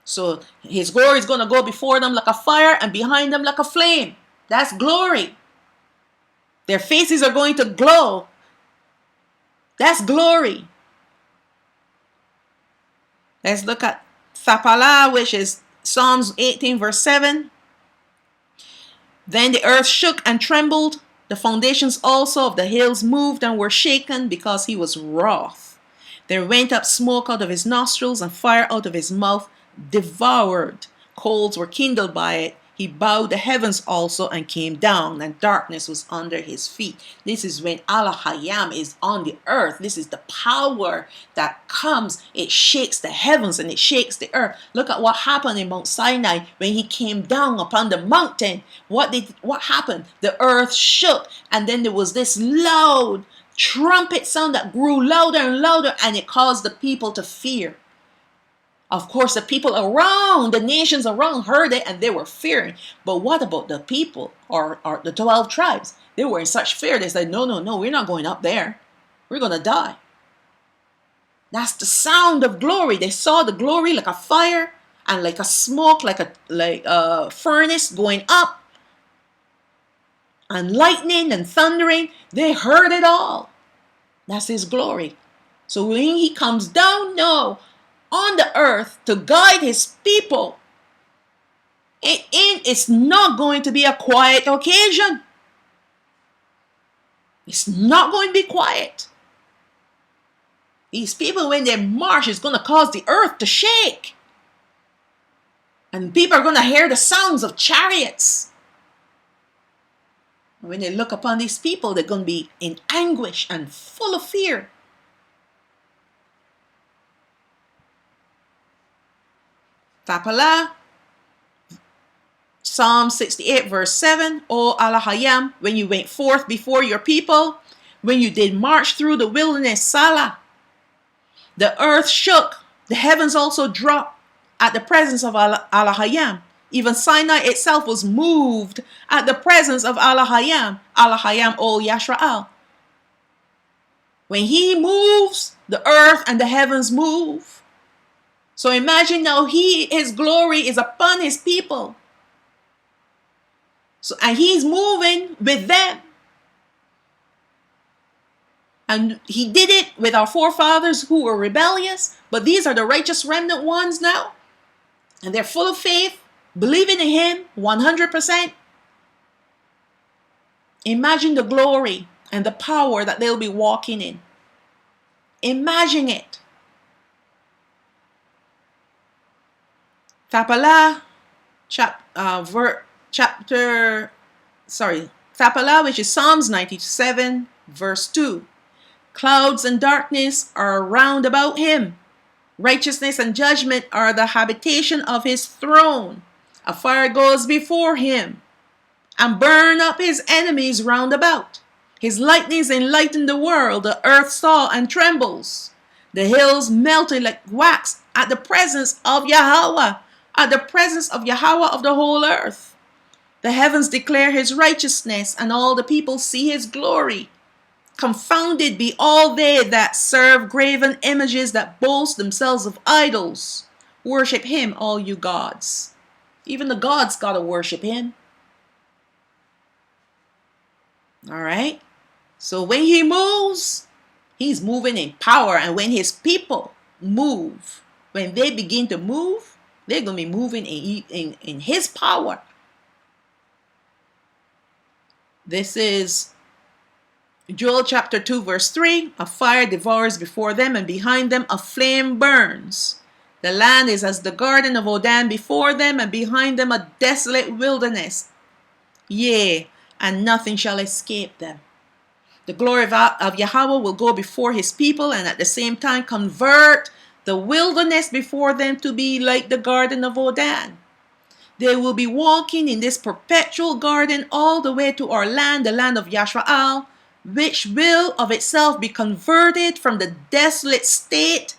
So his glory is going to go before them like a fire and behind them like a flame. That's glory. Their faces are going to glow. That's glory. Let's look at Thapala, which is Psalms 18 verse 7. Then the earth shook and trembled. The foundations also of the hills moved and were shaken, because he was wroth. There went up smoke out of his nostrils, and fire out of his mouth devoured. Coals were kindled by it. He bowed the heavens also and came down, and darkness was under his feet. This is when Alahayam is on the earth. This is the power that comes. It shakes the heavens and it shakes the earth. Look at what happened in Mount Sinai when he came down upon the mountain. What happened? The earth shook, and then there was this loud trumpet sound that grew louder and louder, and it caused the people to fear. Of course, the people around, the nations around heard it and they were fearing. But what about the people or the 12 tribes? They were in such fear. They said, no, we're not going up there. We're going to die. That's the sound of glory. They saw the glory like a fire and like a smoke, like a furnace going up, and lightning and thundering. They heard it all. That's his glory. So when he comes down now on the earth to guide his people, It's not going to be a quiet occasion. It's not going to be quiet. These people, when they march, it's going to cause the earth to shake. And people are going to hear the sounds of chariots. When they look upon these people, they're going to be in anguish and full of fear. Tapala, Psalm 68 verse 7, O Alahayam, when you went forth before your people, when you did march through the wilderness, Salah, the earth shook, the heavens also dropped at the presence of Alahayam. Even Sinai itself was moved at the presence of Alahayam. Alahayam, O Yasharaal. When he moves, the earth and the heavens move. So imagine now his glory is upon his people. So, and he's moving with them. And he did it with our forefathers who were rebellious. But these are the righteous remnant ones now. And they're full of faith, believing in him 100%. Imagine the glory and the power that they'll be walking in. Imagine it. Tapala, Tapala, which is Psalms 97, verse 2. Clouds and darkness are round about him. Righteousness and judgment are the habitation of his throne. A fire goes before him and burn up his enemies round about. His lightnings enlighten the world. The earth saw and trembles. The hills melted like wax at the presence of Yahweh, at the presence of Yahweh of the whole earth. The heavens declare his righteousness, and all the people see his glory. Confounded be all they that serve graven images, that boast themselves of idols. Worship him, all you gods. Even the gods got to worship him. All right. So when he moves, he's moving in power. And when his people move, when they begin to move, they're going to be moving in his power. This is Joel chapter 2 verse 3. A fire devours before them, and behind them a flame burns. The land is as the garden of Odan before them, and behind them a desolate wilderness. Yea, and nothing shall escape them. The glory of Yahweh will go before his people, and at the same time convert the wilderness before them to be like the garden of Odan. They will be walking in this perpetual garden all the way to our land, the land of Yasharaal, which will of itself be converted from the desolate state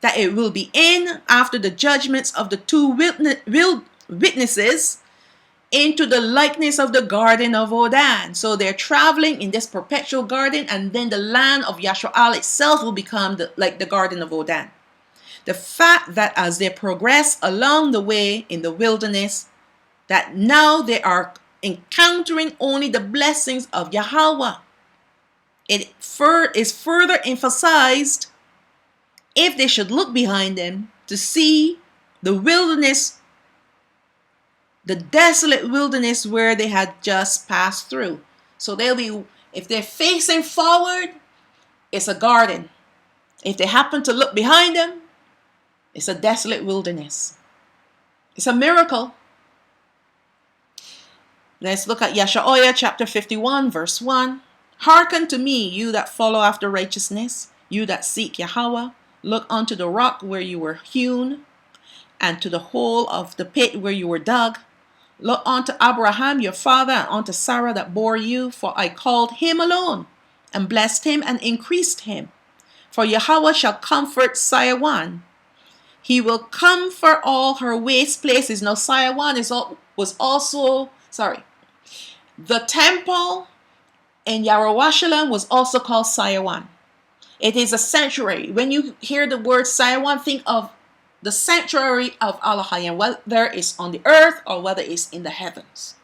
that it will be in after the judgments of the two witnesses into the likeness of the garden of Odan. So they're traveling in this perpetual garden, and then the land of Yasharaal itself will become like the garden of Odan. The fact that as they progress along the way in the wilderness, that now they are encountering only the blessings of Yahweh. It is further emphasized if they should look behind them to see the wilderness, the desolate wilderness where they had just passed through. So they'll be, if they're facing forward, it's a garden. If they happen to look behind them, it's a desolate wilderness. It's a miracle. Let's look at Yasharaal chapter 51 verse 1. Hearken to me, you that follow after righteousness, you that seek Yahweh. Look unto the rock where you were hewn, and to the hole of the pit where you were dug. Look unto Abraham your father, and unto Sarah that bore you, for I called him alone, and blessed him, and increased him. For Yahweh shall comfort Shalawam. He will comfort all her waste places. Now Shalawam was also, the temple in Yasharaal was also called Shalawam. It is a sanctuary. When you hear the word Shalawam, think of the sanctuary of Alahayam, whether it's on the earth or whether it's in the heavens.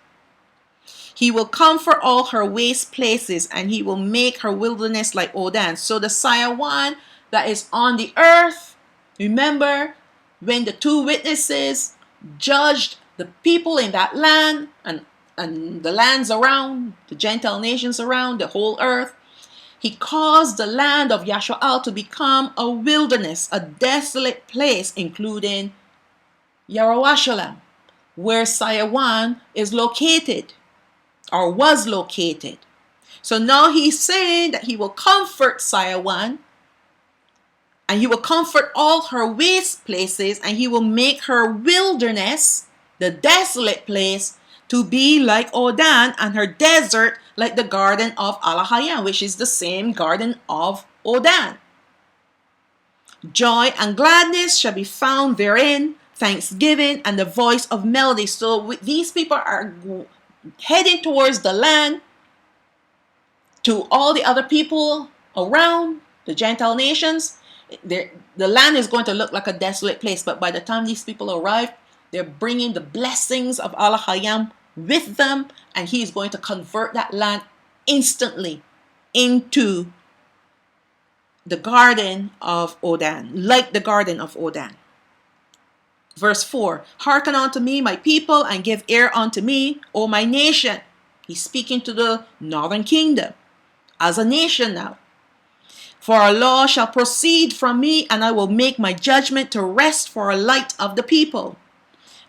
He will comfort all her waste places, and he will make her wilderness like Odan. So the Shalawam that is on the earth, remember when the two witnesses judged the people in that land and the lands around, the Gentile nations around, the whole earth. He caused the land of Yasharaal to become a wilderness, a desolate place, including Yasharaal, where Shalawam is located or was located. So now he's saying that he will comfort Shalawam, and he will comfort all her waste places, and he will make her wilderness, the desolate place, to be like Odan, and her desert like the garden of Alahayam, which is the same garden of Odan. Joy and gladness shall be found therein, thanksgiving and the voice of melody. So these people are heading towards the land, to all the other people around, the Gentile nations. The land is going to look like a desolate place, but by the time these people arrive, they're bringing the blessings of Alahayam with them, and he is going to convert that land instantly into the garden of Odan, like the garden of Odan. Verse 4, hearken unto me, my people, and give ear unto me, O my nation. He's speaking to the northern kingdom as a nation now. For a law shall proceed from me, and I will make my judgment to rest for a light of the people.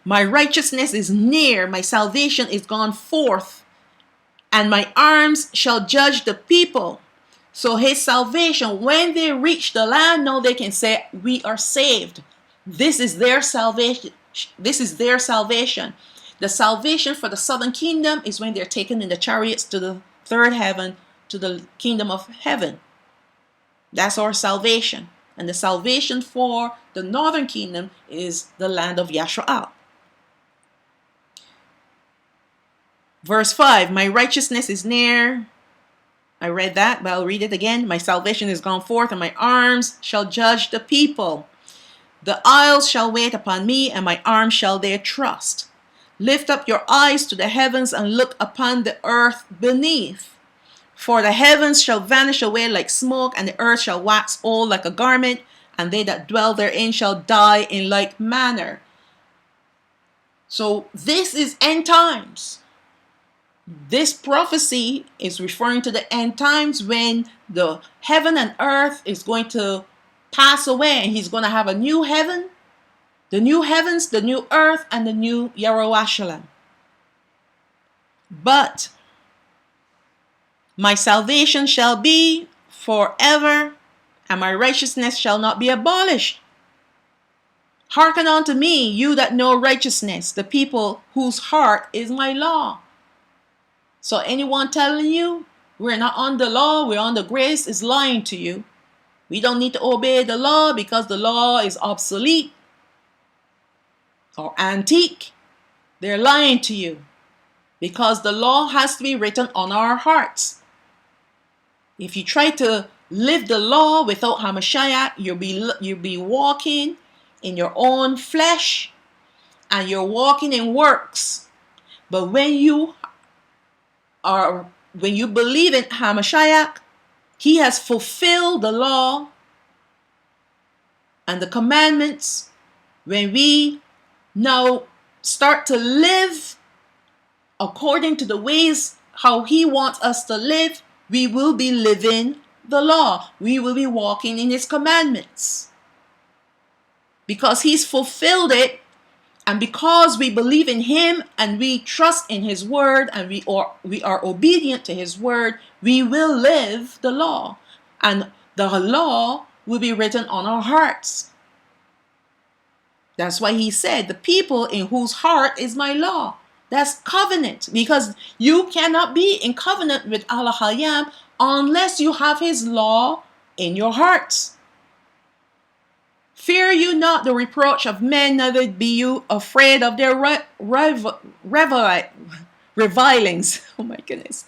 My righteousness is near, my salvation is gone forth, and my arms shall judge the people. So his salvation, when they reach the land, now they can say, we are saved. This is their salvation. This is their salvation. The salvation for the southern kingdom is when they're taken in the chariots to the third heaven, to the kingdom of heaven. That's our salvation. And the salvation for the northern kingdom is the land of Yasharaal. Verse 5, my righteousness is near. I read that, but I'll read it again. My salvation is gone forth, and my arms shall judge the people. The isles shall wait upon me, and my arms shall there trust. Lift up your eyes to the heavens, and look upon the earth beneath. For the heavens shall vanish away like smoke, and the earth shall wax old like a garment, and they that dwell therein shall die in like manner. So this is end times. This prophecy is referring to the end times when the heaven and earth is going to pass away, and he's going to have a new heaven, the new heavens, the new earth, and the new Yasharaal. But my salvation shall be forever, and my righteousness shall not be abolished. Hearken unto me, you that know righteousness, the people whose heart is my law. So anyone telling you we're not on the law, we're on the grace, is lying to you. We don't need to obey the law because the law is obsolete or antique. They're lying to you, because the law has to be written on our hearts. If you try to live the law without Hamashiach, you'll be walking in your own flesh, and you're walking in works. But when you believe in Hamashiach, he has fulfilled the law and the commandments. When we now start to live according to the ways how he wants us to live, we will be living the law. We will be walking in his commandments, because he's fulfilled it. And because we believe in him and we trust in his word, and we are obedient to his word, we will live the law, and the law will be written on our hearts. That's why he said, the people in whose heart is my law. That's covenant, because you cannot be in covenant with Alahayam unless you have his law in your hearts. Fear you not the reproach of men, neither be you afraid of their revilings. Oh my goodness.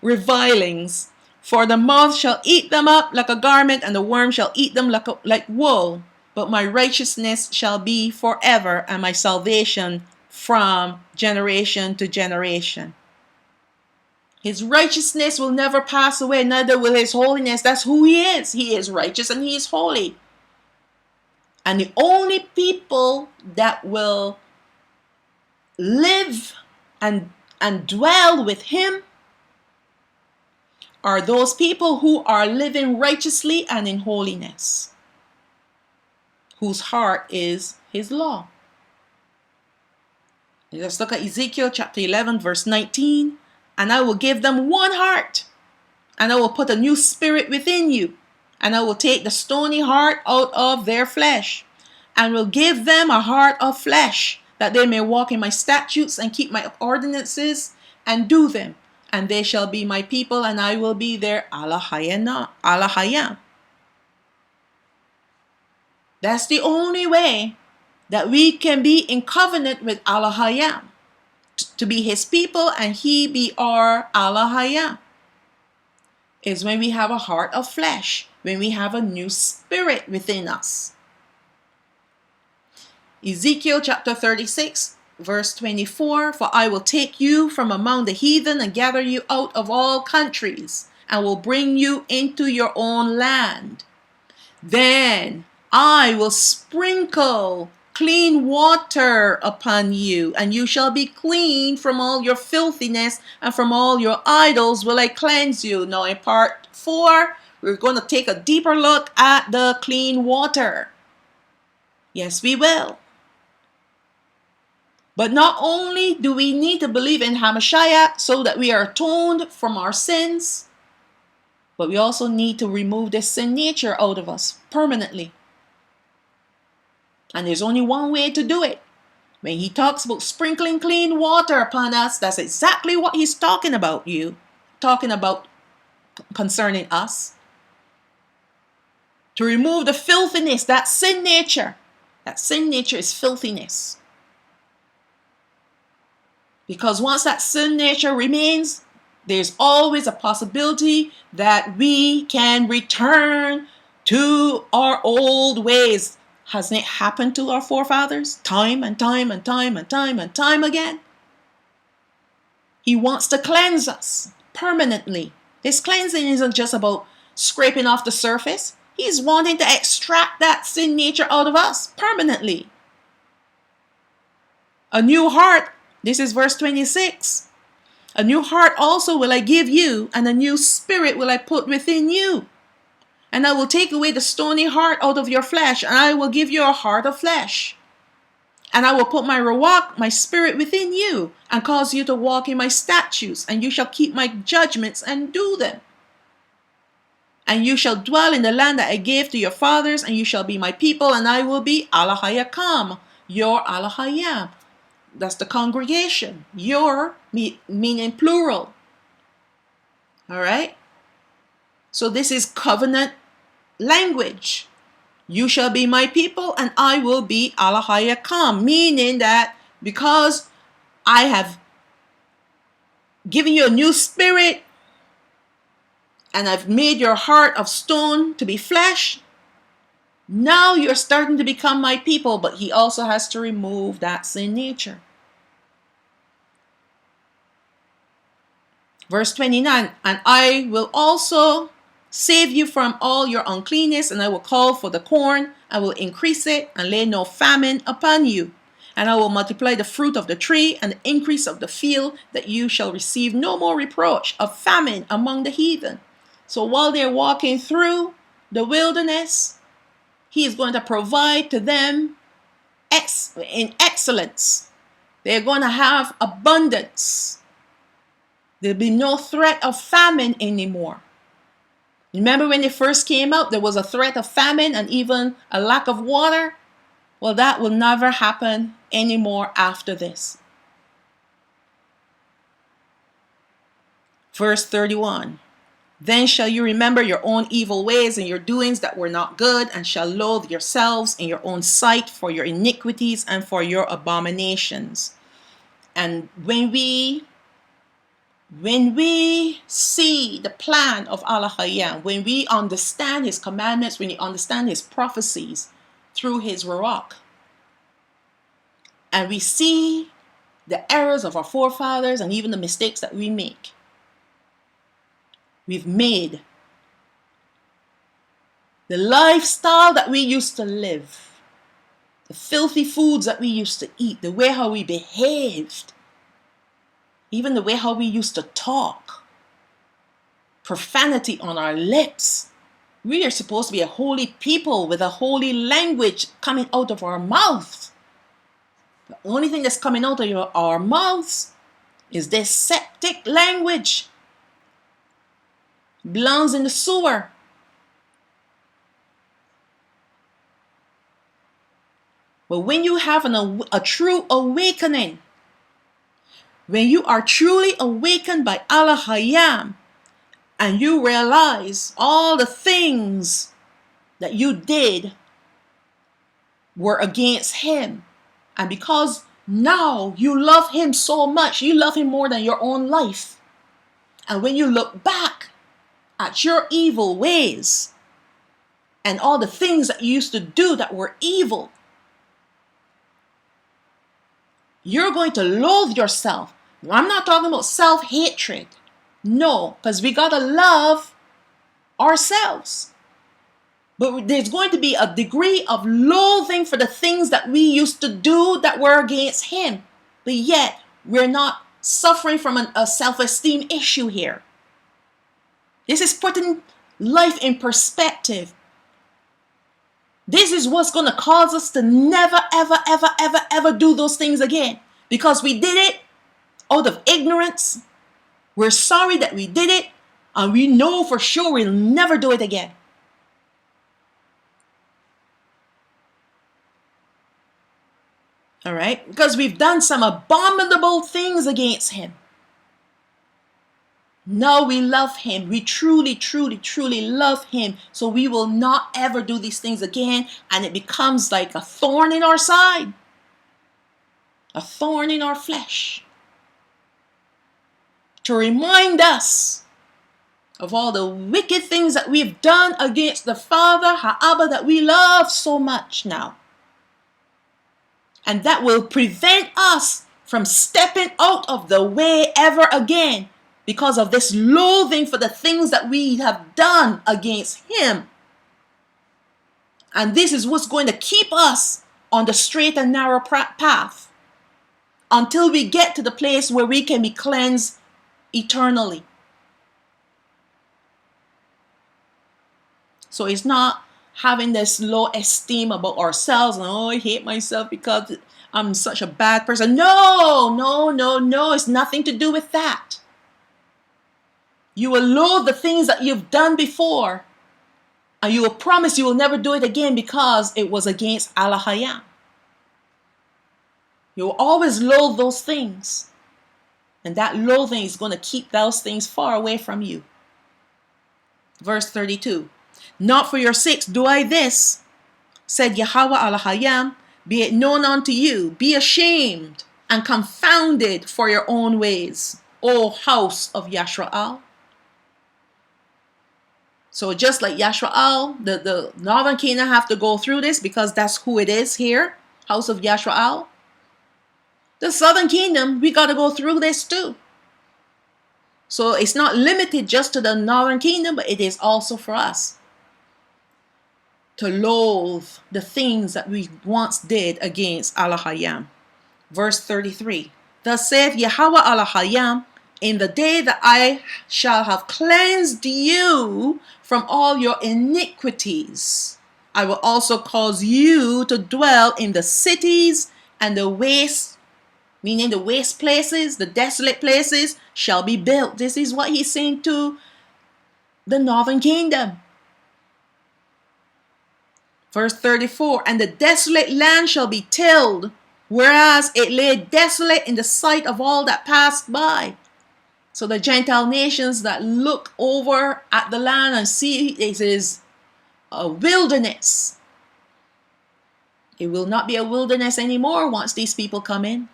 Revilings. For the moth shall eat them up like a garment, and the worm shall eat them like wool. But my righteousness shall be forever, and my salvation from generation to generation. His righteousness will never pass away, neither will his holiness. That's who he is. He is righteous and he is holy. And the only people that will live and dwell with him are those people who are living righteously and in holiness, whose heart is his law. Let's look at Ezekiel chapter 11 verse 19. And I will give them one heart, and I will put a new spirit within you, and I will take the stony heart out of their flesh, and will give them a heart of flesh, that they may walk in my statutes and keep my ordinances and do them. And they shall be my people, and I will be their Alahayam. That's the only way that we can be in covenant with Alahayam, to be his people and he be our Alahayam, is when we have a heart of flesh, when we have a new spirit within us. Ezekiel chapter 36 verse 24, for I will take you from among the heathen and gather you out of all countries, and will bring you into your own land. Then I will sprinkle clean water upon you, and you shall be clean from all your filthiness, and from all your idols will I cleanse you. Now in part 4, we're going to take a deeper look at the clean water. Yes, we will. But not only do we need to believe in Hamashiach so that we are atoned from our sins, but we also need to remove this sin nature out of us permanently. And there's only one way to do it. When he talks about sprinkling clean water upon us, that's exactly what he's talking about concerning us. To remove the filthiness, that sin nature. That sin nature is filthiness. Because once that sin nature remains, there's always a possibility that we can return to our old ways. Hasn't it happened to our forefathers time and time and time and time and time again? He wants to cleanse us permanently. His cleansing isn't just about scraping off the surface. He's wanting to extract that sin nature out of us permanently. A new heart. This is verse 26. A new heart also will I give you, and a new spirit will I put within you. And I will take away the stony heart out of your flesh, and I will give you a heart of flesh. And I will put my ruach, my spirit, within you, and cause you to walk in my statutes, and you shall keep my judgments and do them. And you shall dwell in the land that I gave to your fathers, and you shall be my people, and I will be Alahayam, your Alahayam. That's the congregation. Your meaning plural. All right? So this is covenant language. You shall be my people and I will be Alahayam. Meaning that because I have given you a new spirit and I've made your heart of stone to be flesh, now you're starting to become my people. But he also has to remove that sin nature. Verse 29, and I will also save you from all your uncleanness, and I will call for the corn, I will increase it, and lay no famine upon you. And I will multiply the fruit of the tree and the increase of the field, that you shall receive no more reproach of famine among the heathen. So while they're walking through the wilderness, he is going to provide to them in excellence. They're going to have abundance. There'll be no threat of famine anymore. Remember when they first came out, there was a threat of famine and even a lack of water? Well, that will never happen anymore after this. Verse 31. Then shall you remember your own evil ways and your doings that were not good, and shall loathe yourselves in your own sight for your iniquities and for your abominations. And when we see the plan of Alahayam, when we understand his commandments, when we understand his prophecies through his ruach, and we see the errors of our forefathers and even the mistakes that we've made, the lifestyle that we used to live, the filthy foods that we used to eat, the way how we behaved, even the way how we used to talk, profanity on our lips. We are supposed to be a holy people with a holy language coming out of our mouths. The only thing that's coming out of our mouths is this septic language. Belongs in the sewer. But when you have a true awakening, when you are truly awakened by Alahayam, and you realize all the things that you did were against him, and because now you love him so much, you love him more than your own life, and when you look back at your evil ways and all the things that you used to do that were evil, you're going to loathe yourself. I'm not talking about self-hatred. No, because we got to love ourselves. But there's going to be a degree of loathing for the things that we used to do that were against him. But yet, we're not suffering from a self-esteem issue here. This is putting life in perspective. This is what's going to cause us to never, ever, ever, ever, ever do those things again. Because we did it out of ignorance. We're sorry that we did it. And we know for sure we'll never do it again. All right? Because we've done some abominable things against him. Now we love him. We truly, truly, truly love him. So we will not ever do these things again. And it becomes like a thorn in our side. A thorn in our flesh. To remind us of all the wicked things that we've done against the Father, Ha'abba, that we love so much now. And that will prevent us from stepping out of the way ever again. Because of this loathing for the things that we have done against him. And this is what's going to keep us on the straight and narrow path. Until we get to the place where we can be cleansed eternally. So it's not having this low esteem about ourselves. And, oh, I hate myself because I'm such a bad person. No, no, no, no. It's nothing to do with that. You will loathe the things that you've done before. And you will promise you will never do it again because it was against Alahayam. You will always loathe those things. And that loathing is going to keep those things far away from you. Verse 32. Not for your sakes do I this, said Yahweh Alahayam, be it known unto you, be ashamed and confounded for your own ways, O house of Yasharaal. So just like Yasharaal, the northern kingdom have to go through this because that's who it is here, house of Yasharaal. The southern kingdom, we got to go through this too. So it's not limited just to the northern kingdom, but it is also for us to loathe the things that we once did against Alahayam. Verse 33. Thus saith Yahweh Alahayam, in the day that I shall have cleansed you from all your iniquities, I will also cause you to dwell in the cities, and the waste, meaning the waste places, the desolate places, shall be built. This is what he's saying to the northern kingdom. Verse 34, and the desolate land shall be tilled, whereas it lay desolate in the sight of all that passed by. So the Gentile nations that look over at the land and see it is a wilderness. It will not be a wilderness anymore once these people come in.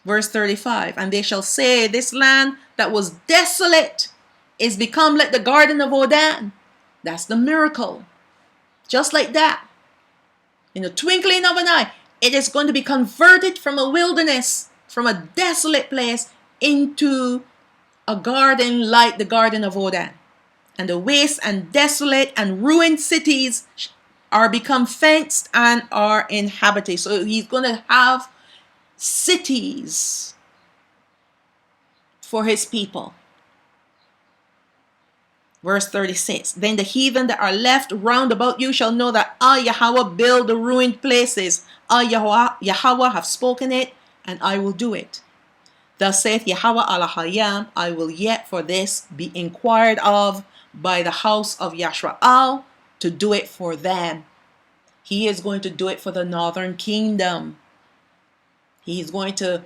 Verse 35, and they shall say, this land that was desolate is become like the garden of Odan. That's the miracle. Just like that. In the twinkling of an eye, it is going to be converted from a wilderness, from a desolate place, into a garden like the garden of Odan. And the waste and desolate and ruined cities are become fenced and are inhabited. So he's going to have cities for his people. Verse 36, then the heathen that are left round about you shall know that I, Yahweh, build the ruined places. I, Yahweh, have spoken it, and I will do it. Thus saith Yahweh Alahayam, I will yet for this be inquired of by the house of Yasharaal to do it for them. He is going to do it for the northern kingdom. He is going to,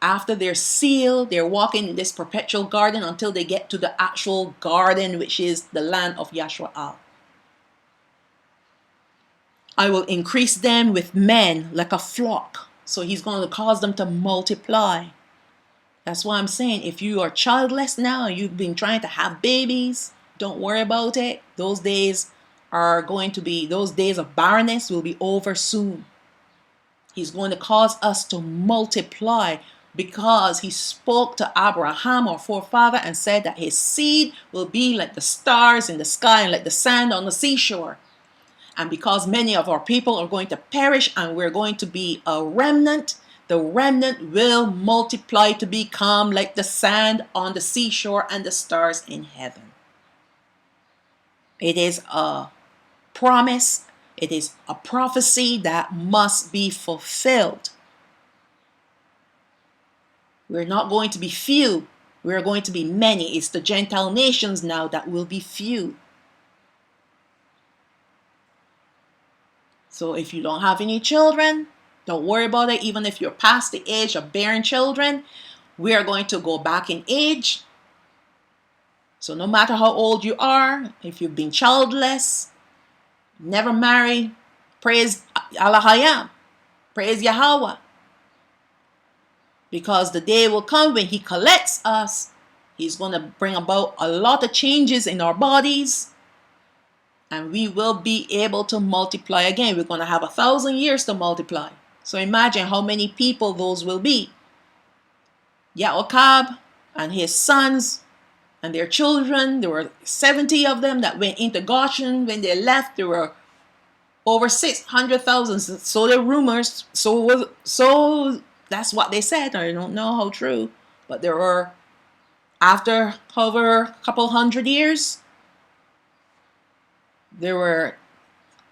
after they're sealed, they're walking in this perpetual garden until they get to the actual garden, which is the land of Yasharaal. I will increase them with men like a flock. So he's going to cause them to multiply. That's why I'm saying, if you are childless now, you've been trying to have babies, don't worry about it. Those days those days of barrenness will be over soon. He's going to cause us to multiply because he spoke to Abraham, our forefather, and said that his seed will be like the stars in the sky and like the sand on the seashore. And because many of our people are going to perish and we're going to be a remnant, the remnant will multiply to become like the sand on the seashore and the stars in heaven. It is a promise. It is a prophecy that must be fulfilled. We're not going to be few. We're going to be many. It's the Gentile nations now that will be few. So if you don't have any children, don't worry about it. Even if you're past the age of bearing children, we are going to go back in age. So no matter how old you are, if you've been childless, never married, praise Alahayam, praise Yahweh. Because the day will come when he collects us, he's going to bring about a lot of changes in our bodies. And we will be able to multiply again. We're going to have 1,000 years to multiply. So imagine how many people those will be. Yaakov and his sons and their children, there were 70 of them that went into Goshen. When they left, there were over 600,000. So the rumors, so that's what they said. I don't know how true, but there were, after over a couple hundred years, there were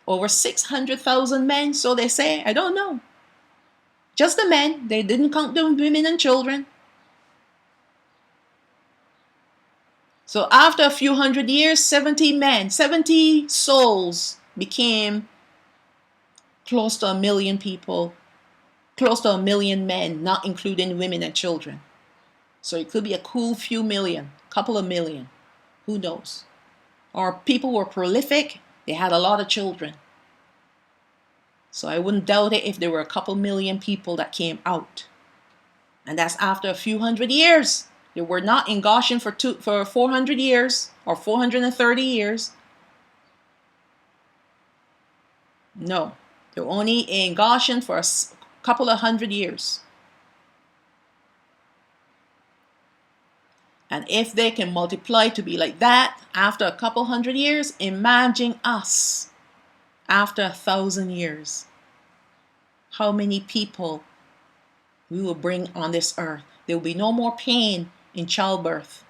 over 600,000 men, so they say. I don't know. Just the men. They didn't count the women and children. So after a few hundred years, 70 men, 70 souls became close to 1 million people, close to 1 million men, not including women and children. So it could be a cool few million, couple of million. Who knows? Our people were prolific. They had a lot of children. So I wouldn't doubt it if there were a couple million people that came out. And that's after a few hundred years. They were not in Goshen for 400 years or 430 years. No, they were only in Goshen for a couple of hundred years. And if they can multiply to be like that after a couple hundred years, imagine us after 1,000 years. How many people we will bring on this earth. There will be no more pain in childbirth.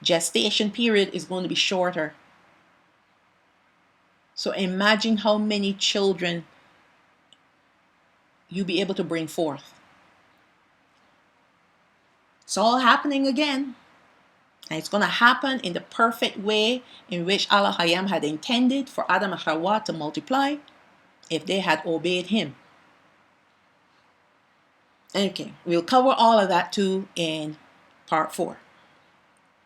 Gestation period is going to be shorter. So imagine how many children you'll be able to bring forth. It's all happening again. And it's going to happen in the perfect way in which Alahayam had intended for Adam and Hawa to multiply if they had obeyed him. Okay, we'll cover all of that too in part 4.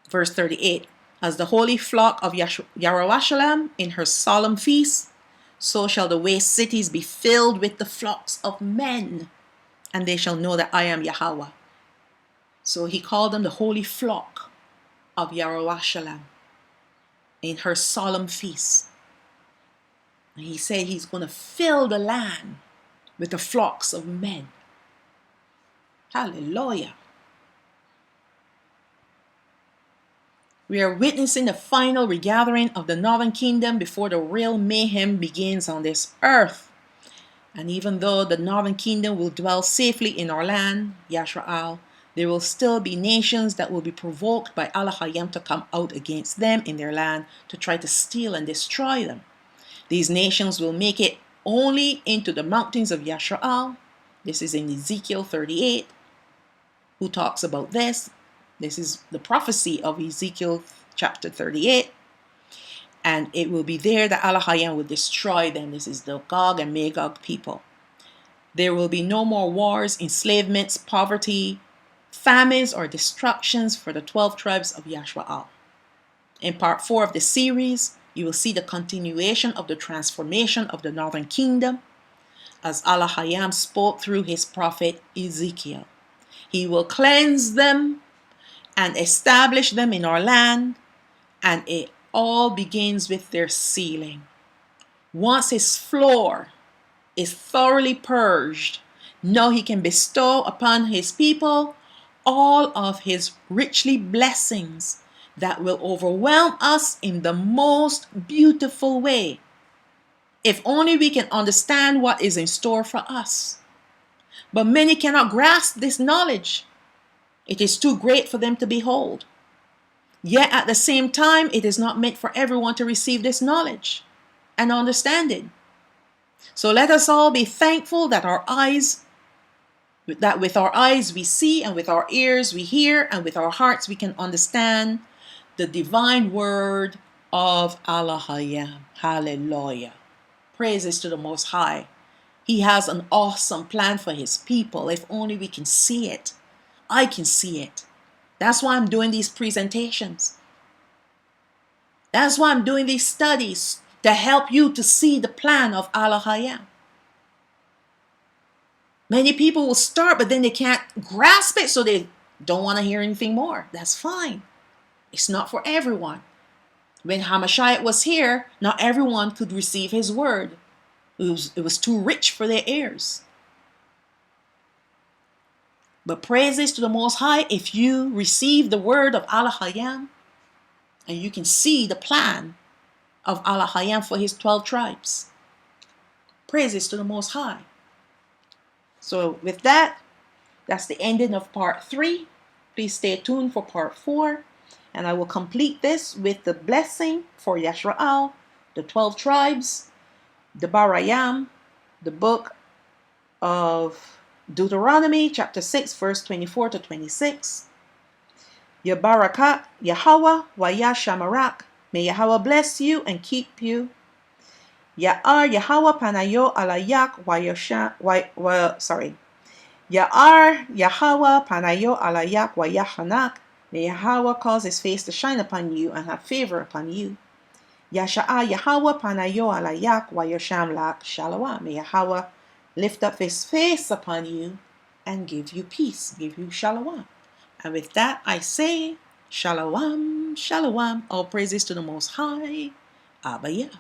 Verse 38. As the holy flock of Yasharaal in her solemn feast, so shall the waste cities be filled with the flocks of men, and they shall know that I am Yahweh. So he called them the holy flock of Yasharaal in her solemn feast. And he said he's going to fill the land with the flocks of men. Hallelujah. We are witnessing the final regathering of the northern kingdom before the real mayhem begins on this earth. And even though the northern kingdom will dwell safely in our land, Yasharaal, there will still be nations that will be provoked by Alahayam to come out against them in their land to try to steal and destroy them. These nations will make it only into the mountains of Yasharaal. This is in Ezekiel 38, who talks about this. This is the prophecy of Ezekiel chapter 38. And it will be there that Alahayam will destroy them. This is the Gog and Magog people. There will be no more wars, enslavements, poverty, famines, or destructions for the 12 tribes of Yasharaal. In part 4 of the series, you will see the continuation of the transformation of the northern kingdom as Alahayam spoke through his prophet Ezekiel. He will cleanse them and establish them in our land, and it all begins with their sealing. Once his floor is thoroughly purged, now he can bestow upon his people all of his richly blessings that will overwhelm us in the most beautiful way. If only we can understand what is in store for us. But many cannot grasp this knowledge. It is too great for them to behold. Yet at the same time, it is not meant for everyone to receive this knowledge and understand it. So let us all be thankful that with our eyes we see, and with our ears we hear, and with our hearts we can understand the divine word of Alahayam. Hallelujah. Praises to the Most High. He has an awesome plan for his people. If only we can see it. I can see it. That's why I'm doing these presentations. That's why I'm doing these studies, to help you to see the plan of Alahayam. Many people will start, but then they can't grasp it, so they don't want to hear anything more. That's fine. It's not for everyone. When Hamashiach was here, not everyone could receive his word. It was too rich for their ears. But praises to the Most High if you receive the word of Alahayam, and you can see the plan of Alahayam for his 12 tribes. Praises to the Most High. So with that, that's the ending of part 3. Please stay tuned for part 4. And I will complete this with the blessing for Yasharaal, the 12 tribes, the Barayam, the book of Deuteronomy, chapter 6, verse 24 to 26. Yabarakat, Yahweh, Waya Shamarak. May Yahweh bless you and keep you. Ya'ar Yahweh Panayo Alayak Ya'ar Yahweh Panayo Alayak Wayahanak. May Yahweh cause his face to shine upon you and have favor upon you. Yasha'al Yahweh Panayo Alayak Wayasham Lak Shalawam. May Yahweh lift up his face upon you and give you peace, give you Shalawam. And with that I say, Shalawam, Shalawam. All praises to the Most High. Abaya.